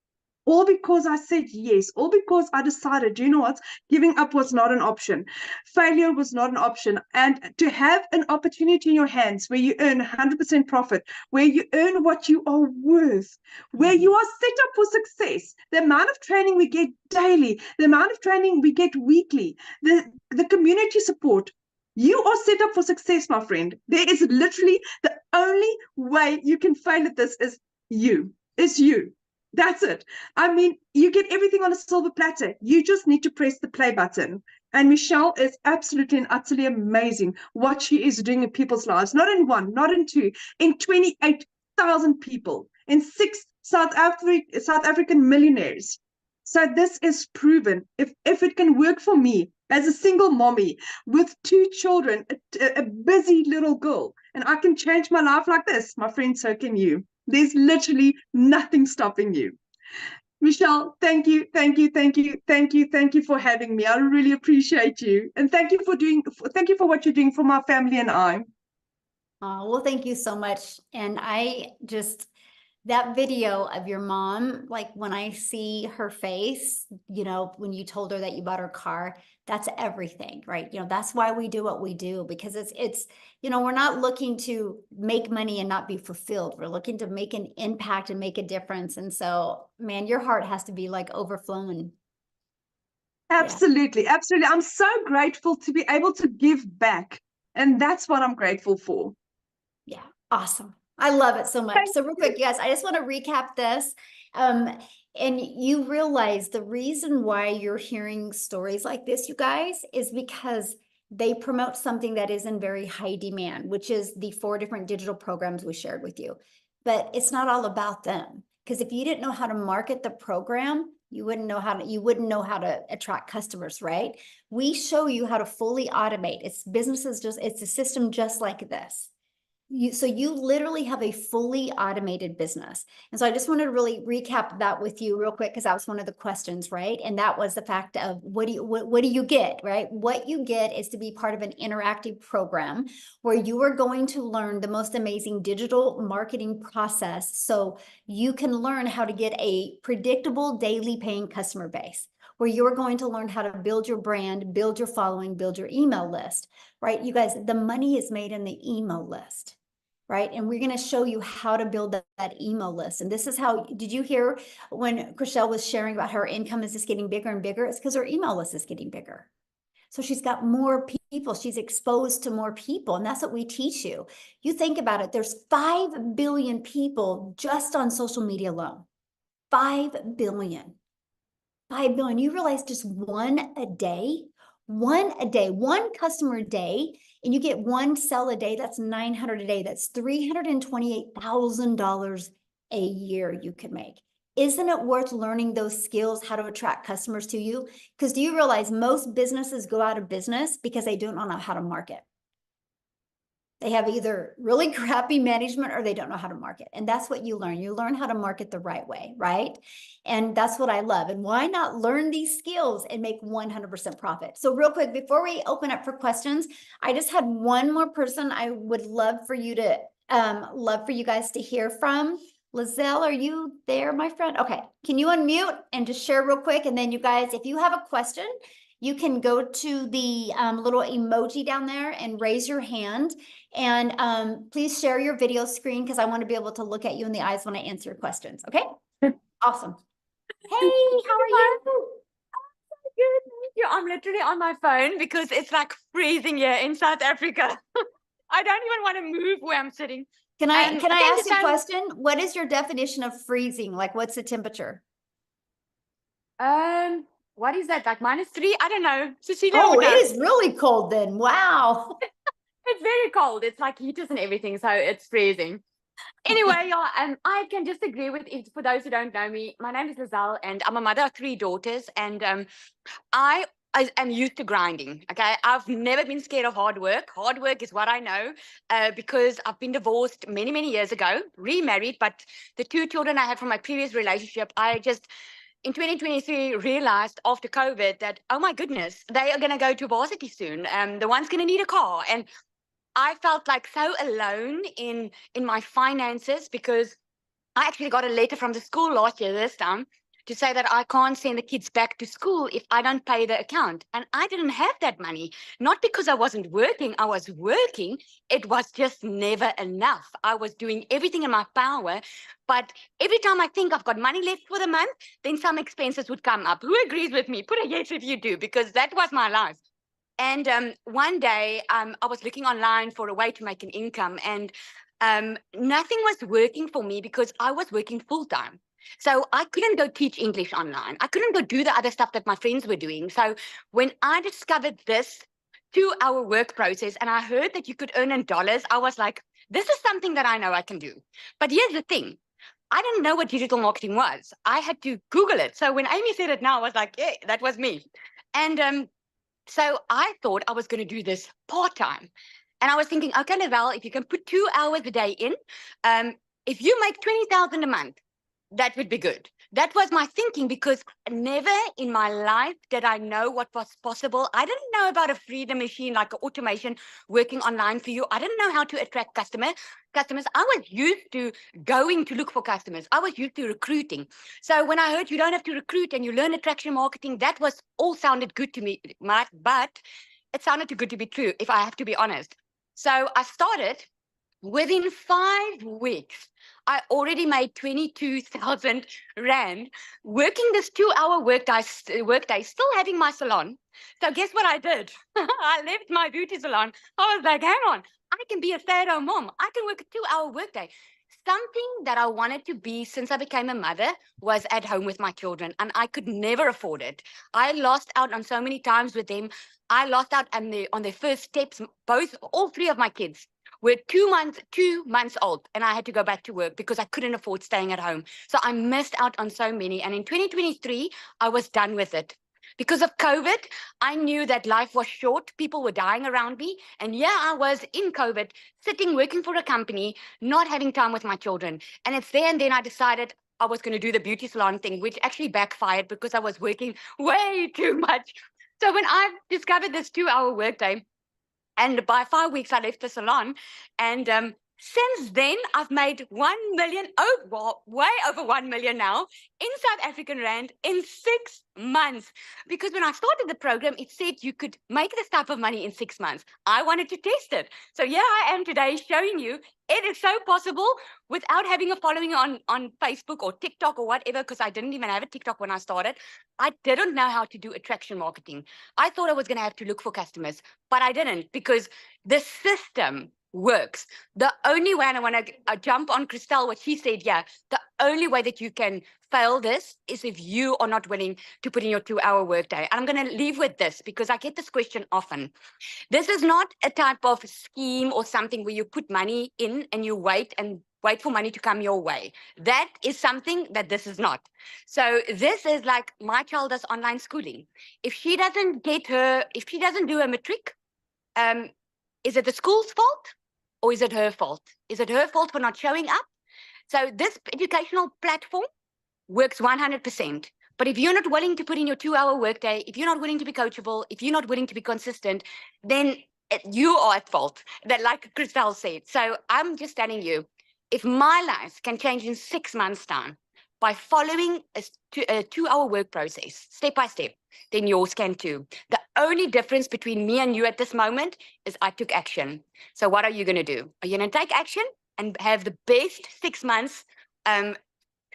All because I said yes, all because I decided, you know what, giving up was not an option. Failure was not an option. And to have an opportunity in your hands where you earn 100% profit, where you earn what you are worth, where you are set up for success, the amount of training we get daily, the amount of training we get weekly, the community support, you are set up for success, my friend. There is literally the only way you can fail at this is you. It's you. That's it. I mean, you get everything on a silver platter. You just need to press the play button. And Michelle is absolutely and utterly amazing what she is doing in people's lives. Not in one, not in two, in 28,000 people, in 6 South African millionaires. So this is proven. If it can work for me as a single mommy with 2 children, a busy little girl, and I can change my life like this, my friend, so can you. There's literally nothing stopping you. Michelle, thank you for having me. I really appreciate you. And thank you for what you're doing for my family and I. Oh, well, thank you so much. And that video of your mom, like when I see her face, when you told her that you bought her car, that's everything, right? That's why we do what we do, because it's we're not looking to make money and not be fulfilled. We're looking to make an impact and make a difference. And so, man, your heart has to be like overflowing. Absolutely. Yeah. Absolutely. I'm so grateful to be able to give back. And that's what I'm grateful for. Yeah. Awesome. I love it so much. So real quick, you guys, I just want to recap this. And you realize the reason why you're hearing stories like this, you guys, is because they promote something that is in very high demand, which is the 4 different digital programs we shared with you. But it's not all about them. Because if you didn't know how to market the program, you wouldn't know how to attract customers, right? We show you how to fully automate. It's a system just like this. So you literally have a fully automated business. And so I just wanted to really recap that with you real quick, because that was one of the questions, right? And that was the fact of what do you get, right? What you get is to be part of an interactive program where you are going to learn the most amazing digital marketing process, so you can learn how to get a predictable daily paying customer base, where you're going to learn how to build your brand, build your following, build your email list, right? You guys, the money is made in the email list. right? And we're going to show you how to build that email list. And this is how, did you hear when Chriselle was sharing about her income is just getting bigger and bigger? It's because her email list is getting bigger. So she's got more people, she's exposed to more people. And that's what we teach you. You think about it, there's 5 billion people just on social media alone. 5 billion. 5 billion. You realize just one a day, one customer a day, and you get one sell a day, that's 900 a day. That's $328,000 a year you could make. Isn't it worth learning those skills, how to attract customers to you? Because do you realize most businesses go out of business because they don't know how to market? They have either really crappy management or they don't know how to market. And that's what you learn. You learn how to market the right way, right? And that's what I love. And why not learn these skills and make 100% profit? So real quick, before we open up for questions, I just had one more person I would love for you guys to hear from. Lizelle, are you there, my friend? Okay, can you unmute and just share real quick? And then you guys, if you have a question, you can go to the little emoji down there and raise your hand. And please share your video screen because I want to be able to look at you in the eyes when I answer your questions. Okay? Awesome. Hey, how are you? Good, thank you. I'm literally on my phone because it's like freezing here in South Africa. I don't even want to move where I'm sitting. Can I Okay, ask you a so- question? What is your definition of freezing? Like, what's the temperature? What is that? Like -3? I don't know. Cecilia Oh, would it know. is really cold then. Wow. It's very cold. It's like heaters and everything, so it's freezing. Anyway, yeah, I can just agree with it. For those who don't know me, my name is Lizelle, and I'm a mother of 3 daughters, and I am used to grinding. Okay, I've never been scared of hard work. Hard work is what I know, because I've been divorced many, many years ago, remarried, but the 2 children I had from my previous relationship, I just in 2023 realized after COVID that, oh my goodness, they are going to go to varsity soon. The one's going to need a car, and I felt like so alone in my finances because I actually got a letter from the school last year this time to say that I can't send the kids back to school if I don't pay the account. And I didn't have that money, not because I wasn't working. I was working. It was just never enough. I was doing everything in my power. But every time I think I've got money left for the month, then some expenses would come up. Who agrees with me? Put a yes if you do, because that was my life. And one day I was looking online for a way to make an income, and nothing was working for me because I was working full time. So I couldn't go teach English online. I couldn't go do the other stuff that my friends were doing. So when I discovered this 2-hour work process and I heard that you could earn in dollars, I was like, this is something that I know I can do. But here's the thing. I didn't know what digital marketing was. I had to Google it. So when Amy said it now, I was like, yeah, that was me. And so I thought I was going to do this part-time. And I was thinking, okay, Lavelle, if you can put 2 hours a day in, if you make 20,000 a month, that would be good. That was my thinking, because never in my life did I know what was possible. I didn't know about a freedom machine, like an automation working online for you. I didn't know how to attract customers. I was used to going to look for customers. I was used to recruiting. So when I heard you don't have to recruit and you learn attraction marketing, that was all sounded good to me, but it sounded too good to be true, if I have to be honest. So I started. Within 5 weeks, I already made 22,000 Rand working this 2-hour workday, still having my salon. So guess what I did? I left my beauty salon. I was like, hang on, I can be a stay-at-home mom. I can work a 2-hour workday. Something that I wanted to be since I became a mother was at home with my children, and I could never afford it. I lost out on so many times with them. I lost out on their first steps. All 3 of my kids were 2 months old, and I had to go back to work because I couldn't afford staying at home. So I missed out on so many. And in 2023, I was done with it. Because of COVID, I knew that life was short. People were dying around me. And yeah, I was in COVID, sitting, working for a company, not having time with my children. And it's there and then I decided I was going to do the beauty salon thing, which actually backfired because I was working way too much. So when I discovered this 2-hour workday, and by 5 weeks, I left the salon, and Since then, I've made 1 million, way over 1 million now in South African Rand in 6 months. Because when I started the program, it said you could make this type of money in 6 months. I wanted to test it. So here I am today showing you it is so possible without having a following on Facebook or TikTok or whatever, because I didn't even have a TikTok when I started. I didn't know how to do attraction marketing. I thought I was going to have to look for customers, but I didn't, because the system works. The only way, and I want to jump on Christelle, what she said, yeah, the only way that you can fail this is if you are not willing to put in your 2-hour workday. And I'm going to leave with this because I get this question often. This is not a type of scheme or something where you put money in and you wait for money to come your way. That is something that this is not. So this is like my child does online schooling. If she doesn't do a matric, is it the school's fault or is it her fault? Is it her fault for not showing up? So this educational platform works 100%. But if you're not willing to put in your 2-hour workday, if you're not willing to be coachable, if you're not willing to be consistent, then you are at fault. That, like Christelle said. So I'm just telling you, if my life can change in 6 months' time by following a 2-hour work process, step by step, then yours can too. The only difference between me and you at this moment is I took action. So what are you going to do? Are you going to take action and have the best 6 months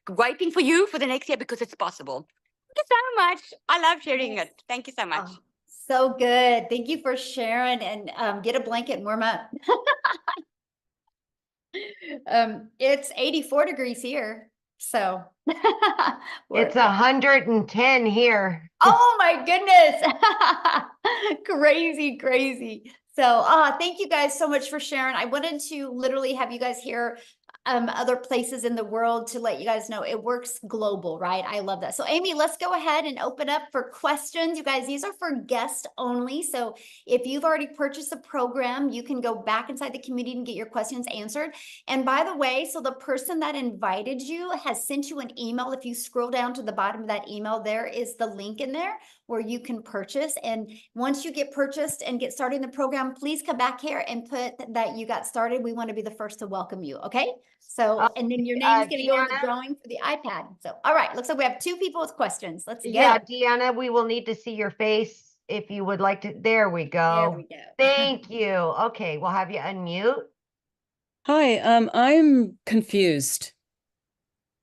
waiting for you for the next year, because it's possible? Thank you so much. I love sharing it. Thank you so much. Oh, so good. Thank you for sharing, and get a blanket and warm up. It's 84 degrees here, so It's 110 here. oh my goodness. Crazy, crazy. So thank you guys so much for sharing. I wanted to literally have you guys hear other places in the world to let you guys know it works global, right? I love that. So Amy, let's go ahead and open up for questions. You guys, these are for guests only. So if you've already purchased a program, you can go back inside the community and get your questions answered. And by the way, so the person that invited you has sent you an email. If you scroll down to the bottom of that email, there is the link in there where you can purchase. And once you get purchased and get started in the program, please come back here and put that you got started. We want to be the first to welcome you. Okay. So, and then your name's going to go in the drawing for the iPad. So, all right, looks like we have 2 people with questions. Let's go. Yeah, Deanna, we will need to see your face if you would like to. There we go. There we go. Thank you. Okay, we'll have you unmute. Hi, I'm confused.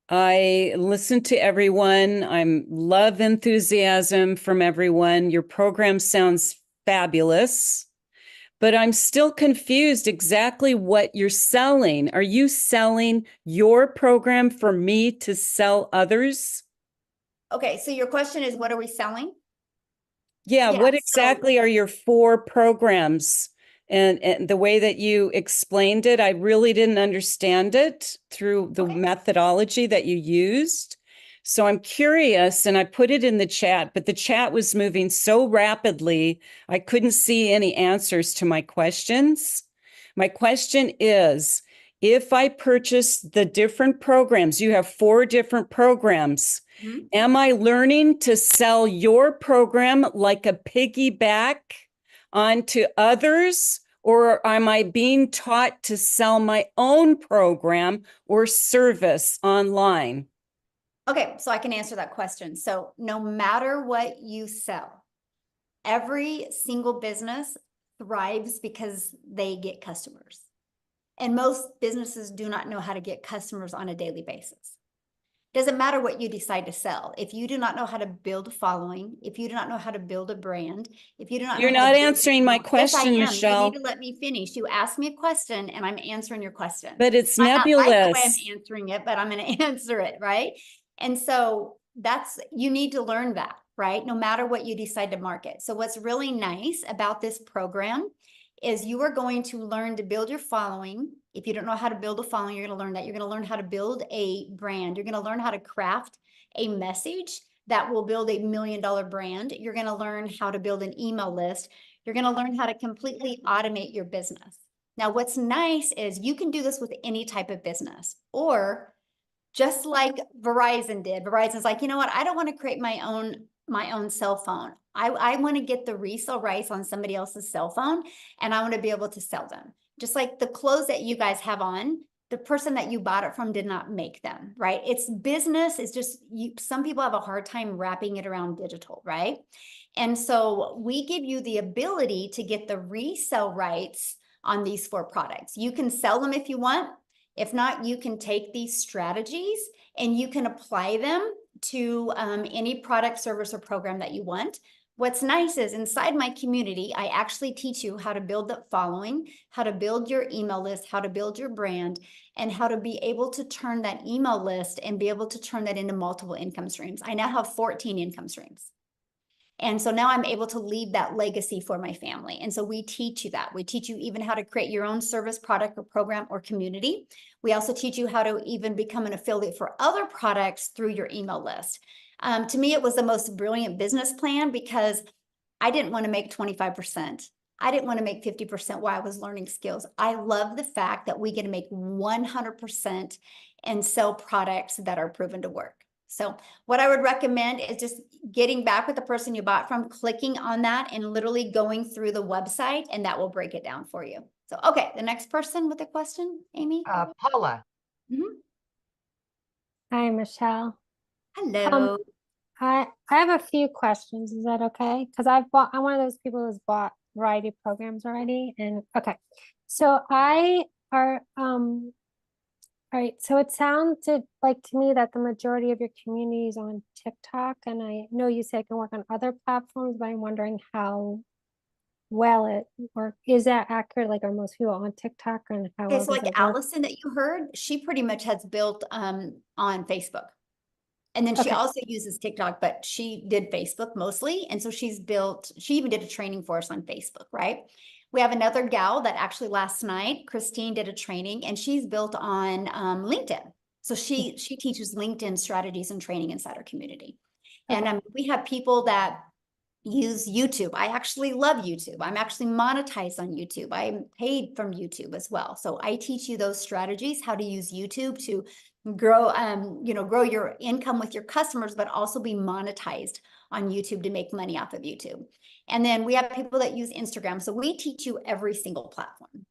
I listen to everyone. I'm love enthusiasm from everyone. Your program sounds fabulous. But I'm still confused exactly what you're selling. Are you selling your program for me to sell others? Okay, so your question is, what are we selling? Yeah, what exactly are your 4 programs? And the way that you explained it, I really didn't understand it through the methodology that you used. So I'm curious, and I put it in the chat, but the chat was moving so rapidly, I couldn't see any answers to my questions. My question is, if I purchase the different programs, you have 4 different programs, am I learning to sell your program like a piggyback onto others, or am I being taught to sell my own program or service online? Okay, so I can answer that question. So no matter what you sell, every single business thrives because they get customers. And most businesses do not know how to get customers on a daily basis. Doesn't matter what you decide to sell. If you do not know how to build a following, if you do not know how to build a brand, if you do not know You're not answering my question, yes, Michelle. You need to let me finish. You asked me a question and I'm answering your question. But it's I nebulous. like the way I'm answering it, but I'm going to answer it, right? And so you need to learn that, right? No matter what you decide to market. So what's really nice about this program is you are going to learn to build your following. If you don't know how to build a following, you're going to learn that. You're going to learn how to build a brand. You're going to learn how to craft a message that will build $1 million brand. You're going to learn how to build an email list. You're going to learn how to completely automate your business. Now, what's nice is you can do this with any type of business, or just like Verizon did. Verizon's like, you know what? I don't want to create my own cell phone. I want to get the resale rights on somebody else's cell phone, and I want to be able to sell them. Just like the clothes that you guys have on, the person that you bought it from did not make them, right? It's business. It's just some people have a hard time wrapping it around digital, right? And so we give you the ability to get the resale rights on these 4 products. You can sell them if you want. If not, you can take these strategies and you can apply them to any product, service, or program that you want. What's nice is inside my community, I actually teach you how to build that following, how to build your email list, how to build your brand, and how to be able to turn that email list and be able to turn that into multiple income streams. I now have 14 income streams. And so now I'm able to leave that legacy for my family. And so we teach you that. We teach you even how to create your own service, product, or program or community. We also teach you how to even become an affiliate for other products through your email list. To me, it was the most brilliant business plan because I didn't want to make 25%. I didn't want to make 50% while I was learning skills. I love the fact that we get to make 100% and sell products that are proven to work. So what I would recommend is just getting back with the person you bought from, clicking on that and literally going through the website, and that will break it down for you. So, okay, the next person with a question, Amy? Paula. Hi, Michelle. Hello. I have a few questions. Is that okay? Because I'm one of those people who's bought variety of programs already. And okay, so all right. So it sounded like to me that the majority of your community is on TikTok, and I know you say it can work on other platforms, but I'm wondering how well it works. Is that accurate? Like, are most people on TikTok, and how well It's does like it work? Allison that you heard. She pretty much has built on Facebook. And then she Okay. also uses TikTok, but she did Facebook mostly. And so she even did a training for us on Facebook, right? We have another gal that actually last night, Christine, did a training, and she's built on LinkedIn. So she teaches LinkedIn strategies and training inside our community. Okay. And we have people that use YouTube. I actually love YouTube. I'm actually monetized on YouTube. I'm paid from YouTube as well. So I teach you those strategies, how to use YouTube to grow, grow your income with your customers, but also be monetized on YouTube to make money off of YouTube. And then we have people that use Instagram. So we teach you every single platform.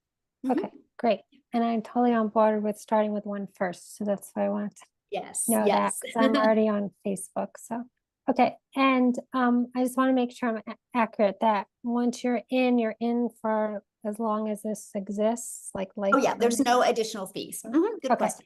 Okay, great. And I'm totally on board with starting with one first. So that's why I wanted to know that, because I'm already on Facebook. So, okay. And I just want to make sure I'm accurate that once you're in for as long as this exists, like life. Oh yeah, there's no additional fees. Good question.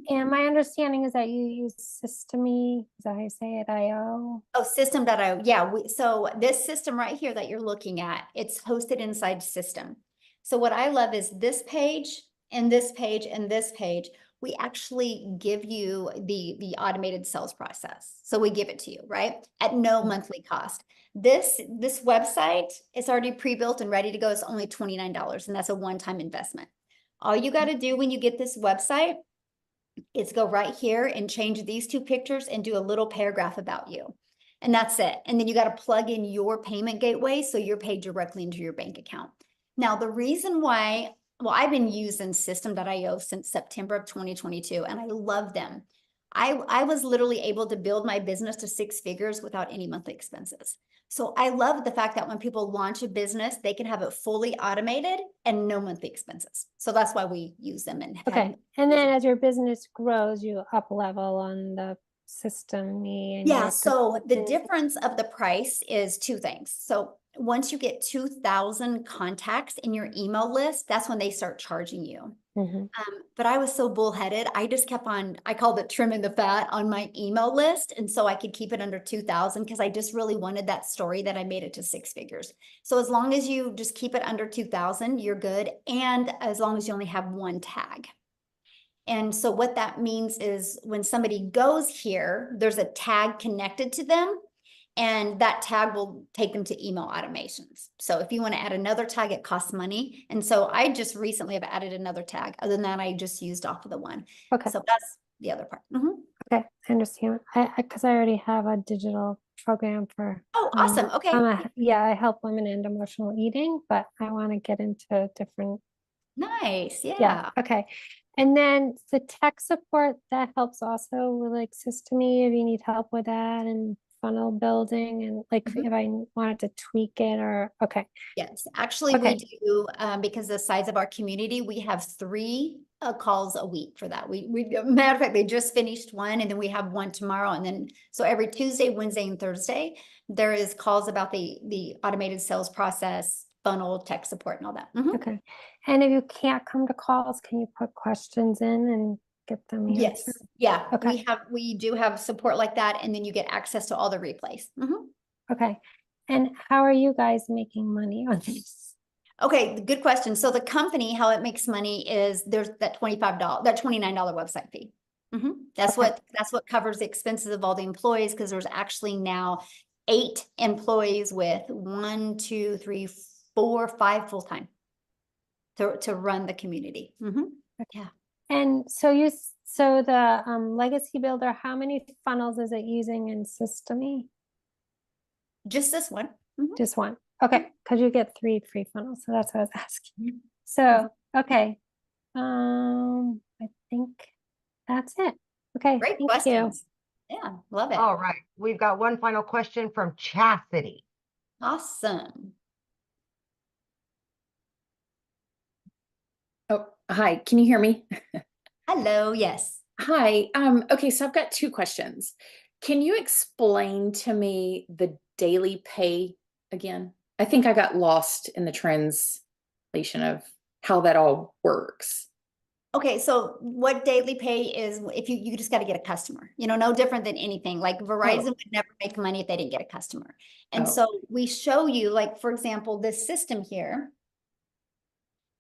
And my understanding is that you use Systeme, is that how you say it, IO? Oh, system.io. Yeah, so this system right here that you're looking at, it's hosted inside System. So what I love is this page and this page and this page, we actually give you the automated sales process. So we give it to you, right? At no monthly cost. This website is already pre-built and ready to go. It's only $29, and that's a one-time investment. All you got to do when you get this website is go right here and change these 2 pictures and do a little paragraph about you. And that's it. And then you got to plug in your payment gateway so you're paid directly into your bank account. Now, the reason why, well, I've been using System.io since September of 2022, and I love them. I was literally able to build my business to 6 figures without any monthly expenses. So I love the fact that when people launch a business, they can have it fully automated and no monthly expenses. So that's why we use them. And okay. And then as your business grows, you up level on the system. Yeah. So the difference of the price is 2 things. So once you get 2,000 contacts in your email list, that's when they start charging you. But I was so bullheaded. I just kept on, I called it trimming the fat on my email list. And so I could keep it under 2,000 because I just really wanted that story that I made it to 6 figures. So as long as you just keep it under 2,000, you're good. And as long as you only have 1 tag. And so what that means is when somebody goes here, there's a tag connected to them, and that tag will take them to email automations. So if you want to add another tag, it costs money. And so I just recently have added another tag. Other than that, I just used off of the one. Okay. So that's the other part. Okay, I understand. Because I already have a digital program for. Oh, awesome. Okay. I help women end emotional eating, but I want to get into different. Nice. Yeah. Okay. And then the tech support that helps also with like Systeme if you need help with that and. funnel building and like if I wanted to tweak it or okay. Yes, actually we do, because the size of our community, we have 3 calls a week for that. We matter of fact, they just finished one and then we have one tomorrow. And then, so every Tuesday, Wednesday, and Thursday, there is calls about the automated sales process, funnel, tech support and all that. Okay. And if you can't come to calls, can you put questions in and get them Yes. answered? Yeah. Okay. We do have support like that. And then you get access to all the replays. Okay. And how are you guys making money on this? Okay, good question. So the company, how it makes money is there's that $29 website fee. That's what covers the expenses of all the employees, because there's actually now 8 employees with 1, 2, 3, 4, 5 full-time to run the community. Yeah. And so the legacy builder, how many funnels is it using in Systemy? Just this one. Just one. Okay, because you get 3 free funnels, so that's what I was asking. So okay, I think that's it. Okay, Great thank questions. you. Yeah, love it. All right. We've got one final question from Chastity. Awesome. Oh, hi. Can you hear me? Hello. Yes. Hi. Okay, so I've got 2 questions. Can you explain to me the daily pay again? I think I got lost in the translation of how that all works. Okay, so what daily pay is, if you just got to get a customer, no different than anything. Like Verizon would never make money if they didn't get a customer. And so we show you, like, for example, this system here.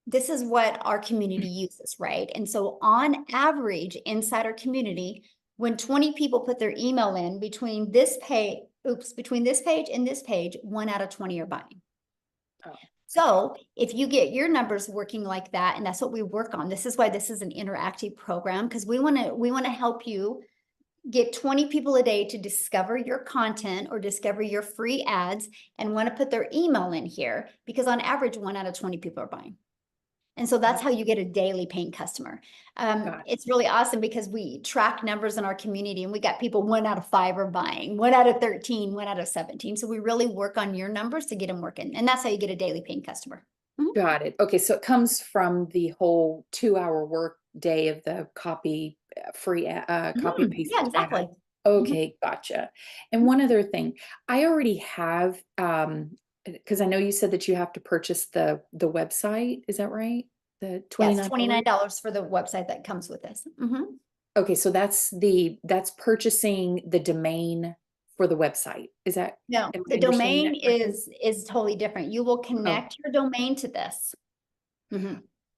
This is what our community uses, right? And so on average, inside our community, when 20 people put their email in between this page and this page, 1 out of 20 are buying. So if you get your numbers working like that, and that's what we work on, this is why this is an interactive program, because we want to help you get 20 people a day to discover your content or discover your free ads and want to put their email in here, because on average, 1 out of 20 people are buying. And so that's how you get a daily paying customer. It's really awesome because we track numbers in our community, and we got people 1 out of 5 are buying, 1 out of 13, 1 out of 17. So we really work on your numbers to get them working. And that's how you get a daily paying customer. Got it. Okay, so it comes from the whole 2-hour work day of the copy free copy paste. Yeah, exactly. Okay, gotcha. And one other thing, I already have because I know you said that you have to purchase the website. Is that right? The $29? Yes, $29 for the website that comes with this. Okay, so that's purchasing the domain for the website. Is that? No, the domain is totally different. You will connect your domain to this.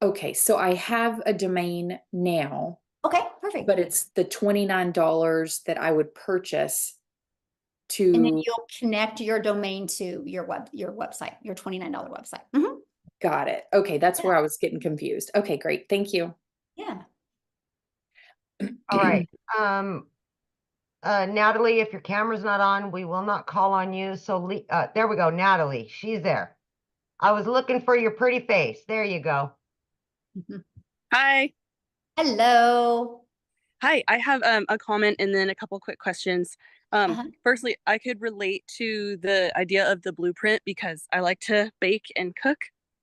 Okay, so I have a domain now. Okay, perfect. But it's the $29 that I would purchase to. And then you'll connect your domain to your website, your $29 website. Got it. Okay, that's where I was getting confused. Okay, great. Thank you. Yeah. All right. Natalie, if your camera's not on, we will not call on you. So there we go. Natalie, she's there. I was looking for your pretty face. There you go. Hi. Hello. Hi, I have a comment and then a couple quick questions. Firstly, I could relate to the idea of the blueprint because I like to bake and cook.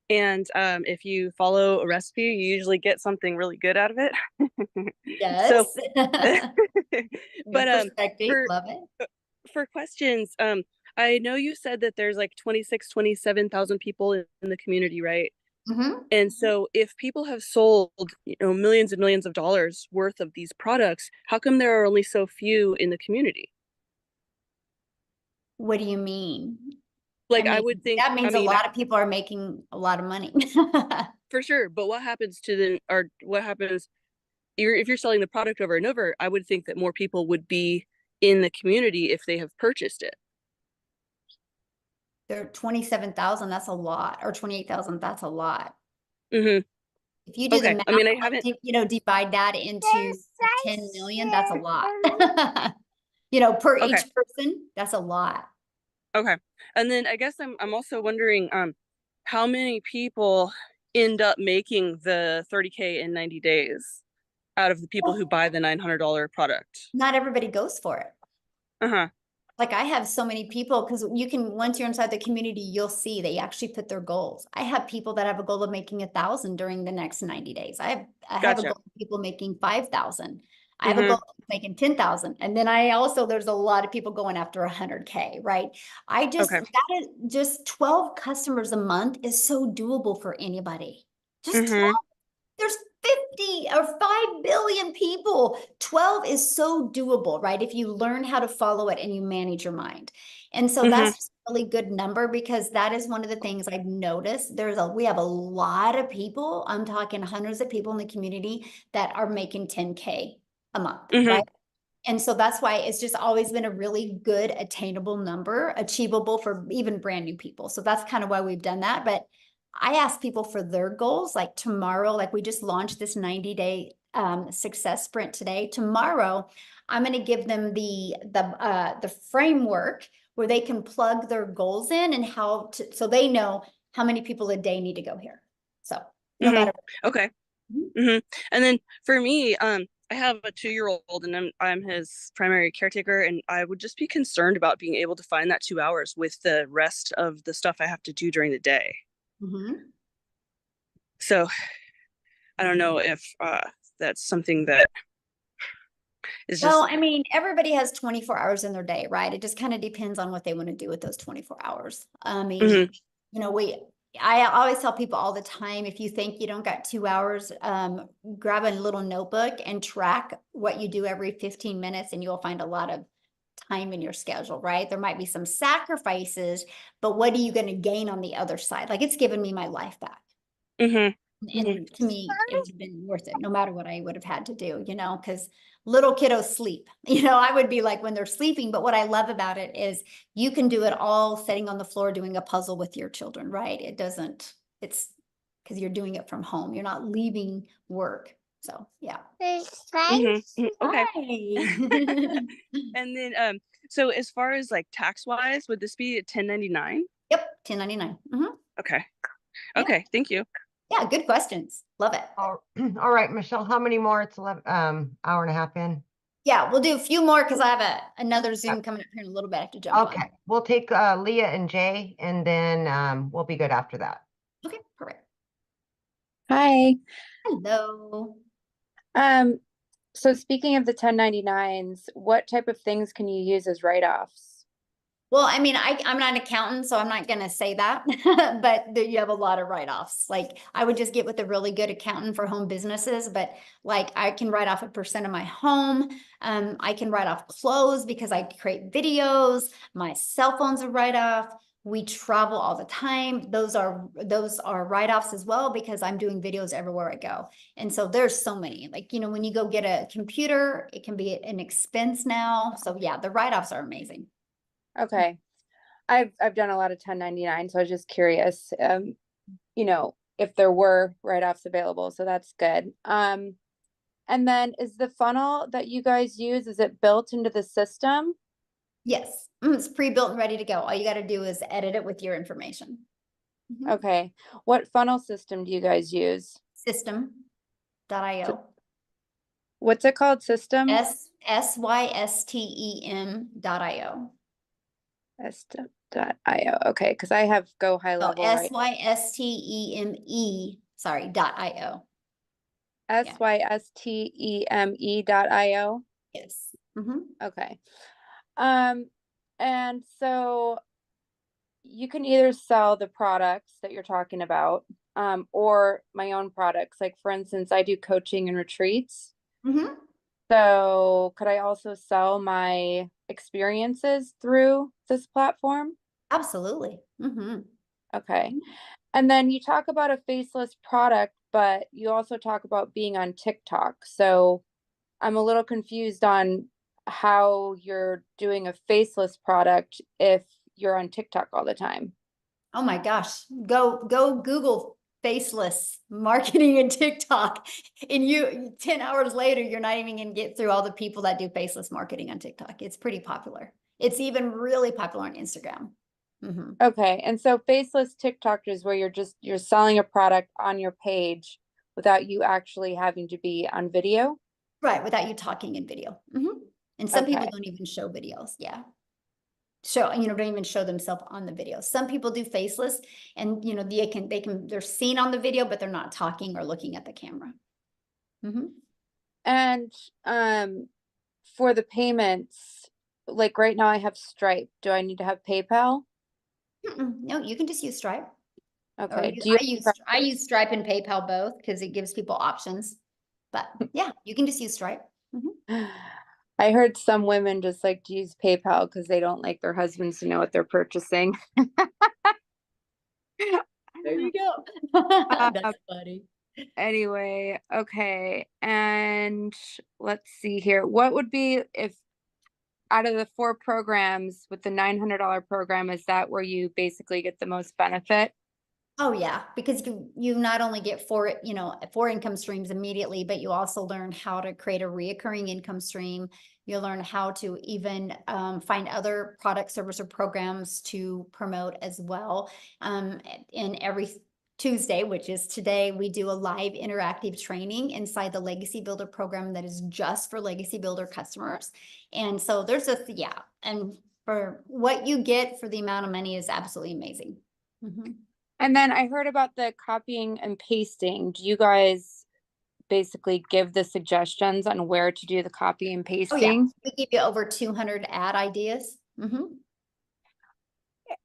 And if you follow a recipe, you usually get something really good out of it. Yes. So, but love it. For questions, I know you said that there's like 27,000 people in the community, right? And so if people have sold, millions and millions of dollars worth of these products, how come there are only so few in the community? What do you mean? Like, I would think that means a lot of people are making a lot of money. For sure. But what happens to them, or what happens if you're selling the product over and over? I would think that more people would be in the community if they have purchased it. There are 27,000, that's a lot, or 28,000, that's a lot. If you do the math, I mean, I haven't, divide that into 10 million, that's a lot. Per each person, that's a lot. Okay. And then I guess I'm also wondering how many people end up making the 30K in 90 days out of the people who buy the $900 product? Not everybody goes for it. Like I have so many people, because you can, once you're inside the community, you'll see they actually put their goals. I have people that have a goal of making 1,000 during the next 90 days. I have a Gotcha. goal of people making 5,000. I have Mhm. a goal of making 10,000. And then there's a lot of people going after 100K, right? Okay. That is just 12 customers a month is so doable for anybody. Just 12. Mhm. There's 50 or 5 billion people. 12 is so doable, right? If you learn how to follow it and you manage your mind. And so Mhm. that's just a really good number, because that is one of the things I've noticed. We have a lot of people, I'm talking hundreds of people in the community that are making 10K a month, Mhm. right? And so that's why it's just always been a really good attainable number, achievable for even brand new people. So that's kind of why we've done that. But I ask people for their goals, like tomorrow, like we just launched this 90-day success sprint today. Tomorrow, I'm going to give them the framework where they can plug their goals in and so they know how many people a day need to go here. So no Mhm. matter. Okay. Mhm. Mhm. And then for me, I have a 2-year-old and I'm his primary caretaker, and I would just be concerned about being able to find that 2 hours with the rest of the stuff I have to do during the day. Mhm. So I don't know if that's something that is just. Well, I mean, everybody has 24 hours in their day, right? It just kind of depends on what they want to do with those 24 hours. I mean, Mhm. you know, I always tell people all the time, if you think you don't got 2 hours, grab a little notebook and track what you do every 15 minutes, and you'll find a lot of time in your schedule, right? There might be some sacrifices, but what are you going to gain on the other side? Like, it's given me my life back. Mhm. Mhm. And to me, it would have been worth it, no matter what I would have had to do, you know, because little kiddos sleep. You know, I would be like when they're sleeping, but what I love about it is you can do it all sitting on the floor doing a puzzle with your children, right? It's because you're doing it from home. You're not leaving work. So yeah. Mhm. Mhm. Okay. Hi. And then so as far as like tax wise, would this be a 1099? Yep, 1099. Okay. Yeah. Okay, thank you. Yeah, good questions. Love it. All right, Michelle, how many more? It's 11, hour and a half in. Yeah, we'll do a few more because I have another Zoom coming up here in a little bit. I have to jump on. Okay, we'll take Leah and Jay, and then we'll be good after that. Okay, perfect. Hi. Hello. So speaking of the 1099s, what type of things can you use as write-offs? Well, I mean, I'm not an accountant, so I'm not going to say that, but you have a lot of write-offs. Like I would just get with a really good accountant for home businesses, but like I can write off 1% of my home. I can write off clothes because I create videos. My cell phone's a write-off. We travel all the time. Those are write-offs as well, because I'm doing videos everywhere I go. And so there's so many, like, you know, when you go get a computer, it can be an expense now. So yeah, the write-offs are amazing. Okay. I've done a lot of 1099, so I was just curious, you know, if there were write-offs available, so that's good. And then is the funnel that you guys use, is it built into the system? Yes, it's pre-built and ready to go. All you got to do is edit it with your information. Okay. What funnel system do you guys use? System.io. What's it called? System? System.io. System.io. Okay, because I have Go High Level. Systeme, sorry, .io. Systeme.io. Yes. Okay. And so you can either sell the products that you're talking about, or my own products. Like for instance, I do coaching and retreats. So could I also sell my experiences through this platform? Absolutely. Okay. And then you talk about a faceless product, but you also talk about being on TikTok. So I'm a little confused on how you're doing a faceless product if you're on TikTok all the time. Oh my gosh. Go Google faceless marketing and TikTok. And 10 hours later, you're not even going to get through all the people that do faceless marketing on TikTok. It's pretty popular. It's even really popular on Instagram. Okay. And so faceless TikTok is where you're selling a product on your page without you actually having to be on video. Right. Without you talking in video. And some people don't even show videos. Yeah. show, don't even show themselves on the video. Some people do faceless, and they're seen on the video, but they're not talking or looking at the camera. And for the payments, like right now I have Stripe. Do I need to have PayPal? No, you can just use Stripe. Okay. I use Stripe and PayPal both because it gives people options. But yeah, you can just use Stripe. I heard some women just like to use PayPal because they don't like their husbands to know what they're purchasing. There you go. That's funny. Anyway, okay. And let's see here. What would be, if out of the 4 programs with the $900 program, is that where you basically get the most benefit? Oh yeah, because you not only get 4 income streams immediately, but you also learn how to create a reoccurring income stream. You'll learn how to even find other product, service, or programs to promote as well. In every Tuesday, which is today, we do a live interactive training inside the Legacy Builder program that is just for Legacy Builder customers. And so there's and for what you get for the amount of money is absolutely amazing. And then I heard about the copying and pasting. Do you guys basically give the suggestions on where to do the copy and pasting? Oh yeah, we give you over 200 ad ideas.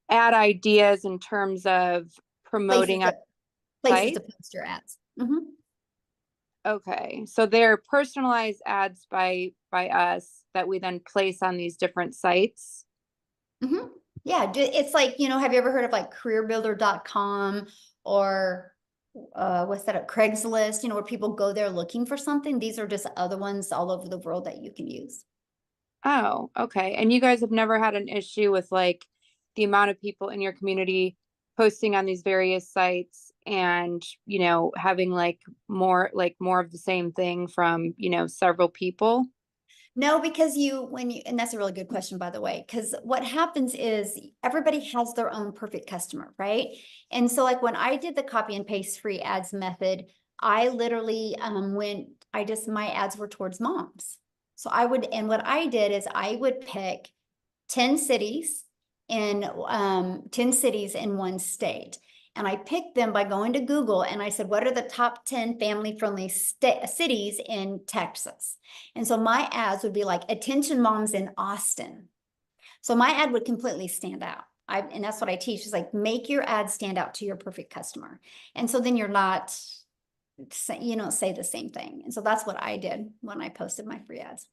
Ad ideas in terms of promoting places to post your ads. Okay, so they're personalized ads by us that we then place on these different sites. Yeah, it's like, have you ever heard of like careerbuilder.com or what's that, Craigslist, where people go there looking for something? These are just other ones all over the world that you can use. Oh, okay. And you guys have never had an issue with like the amount of people in your community posting on these various sites and, having like more of the same thing from, several people? No, because and that's a really good question, by the way, because what happens is everybody has their own perfect customer, right? And so like when I did the copy and paste free ads method, I literally my ads were towards moms. So what I did is I would pick 10 cities in 10 cities in one state. And I picked them by going to Google and I said, what are the top 10 family-friendly cities in Texas? And so my ads would be like, attention moms in Austin. So my ad would completely stand out. And that's what I teach is like, make your ad stand out to your perfect customer. And so then you don't say the same thing. And so that's what I did when I posted my free ads.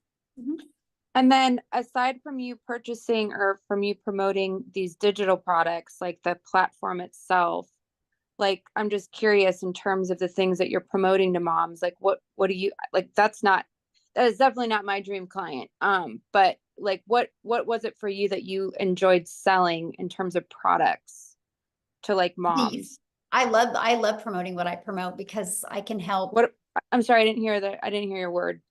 And then aside from you purchasing or from you promoting these digital products, like the platform itself, like, I'm just curious in terms of the things that you're promoting to moms, like what do you like? That is definitely not my dream client. But like, what was it for you that you enjoyed selling in terms of products to like moms? I love promoting what I promote because I can help. I'm sorry, I didn't hear your word.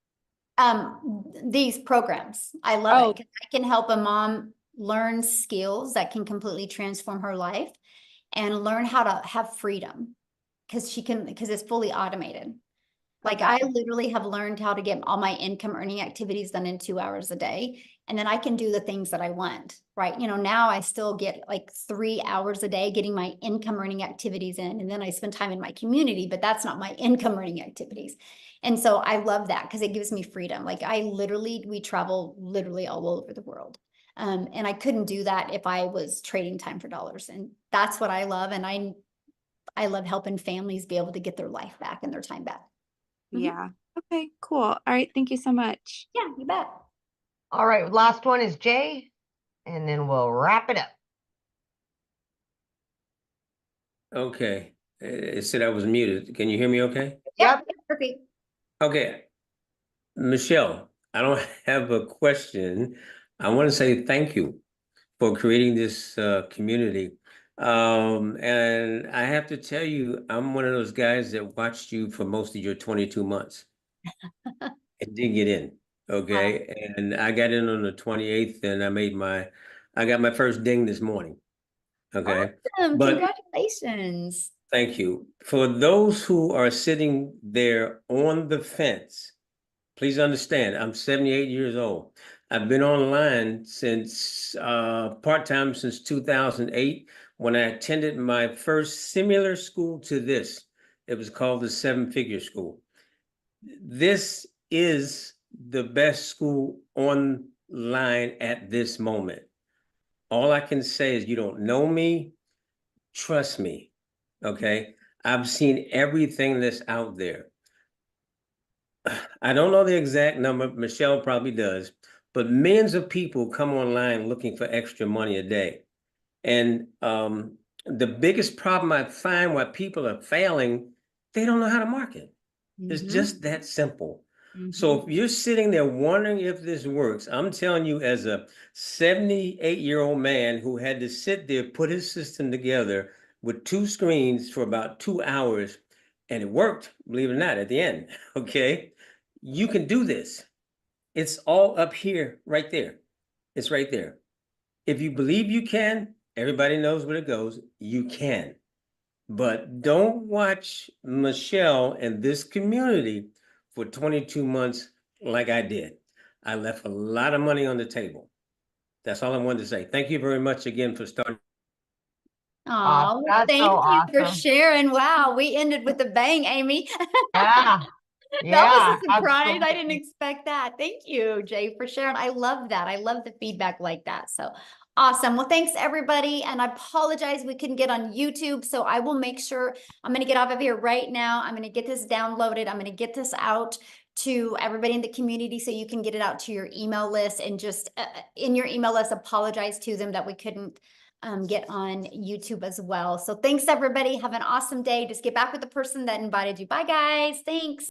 These programs, I love it because I can help a mom learn skills that can completely transform her life and learn how to have freedom because it's fully automated. Like I literally have learned how to get all my income earning activities done in 2 hours a day. And then I can do the things that I want, right? Now I still get like 3 hours a day getting my income earning activities in. And then I spend time in my community, but that's not my income earning activities. And so I love that because it gives me freedom. Like we travel literally all over the world. And I couldn't do that if I was trading time for dollars. And that's what I love. And I love helping families be able to get their life back and their time back. Yeah. Okay, cool. All right. Thank you so much. Yeah, you bet. All right. Last one is Jay, and then we'll wrap it up. Okay. It said I was muted. Can you hear me okay? Yep. Perfect. Okay. Michelle, I don't have a question. I want to say thank you for creating this community. And I have to tell you, I'm one of those guys that watched you for most of your 22 months and didn't get in. Okay. Wow. And I got in on the 28th and I got my first ding this morning. Okay. Awesome. Congratulations. Thank you. For those who are sitting there on the fence, please understand, I'm 78 years old. I've been online since part-time since 2008 when I attended my first similar school to this. It was called the Seven Figure School. This is the best school online at this moment. All I can say is you don't know me, trust me, okay? I've seen everything that's out there. I don't know the exact number, Michelle probably does, but millions of people come online looking for extra money a day. And the biggest problem I find why people are failing, they don't know how to market. It's just that simple. So if you're sitting there wondering if this works, I'm telling you, as a 78-year-old man who had to sit there, put his system together with 2 screens for about 2 hours, and it worked, believe it or not, at the end, okay? You can do this. It's all up here, right there. It's right there. If you believe you can, everybody knows where it goes, you can. But don't watch Michelle and this community for 22 months like I did. I left a lot of money on the table. That's all I wanted to say. Thank you very much again for starting. Oh, that's thank so you for awesome. sharing. Wow, we ended with a bang, Amy. Yeah. That was Yeah, a surprise. I didn't absolutely. expect that. Thank you, Jay, for sharing. I love that. I love the feedback like that. So awesome. Well, thanks everybody. And I apologize we couldn't get on YouTube. So I will make sure I'm going to get off of here right now. I'm going to get this downloaded. I'm going to get this out to everybody in the community so you can get it out to your email list, and just in your email list, apologize to them that we couldn't get on YouTube as well. So thanks everybody. Have an awesome day. Just get back with the person that invited you. Bye guys. Thanks.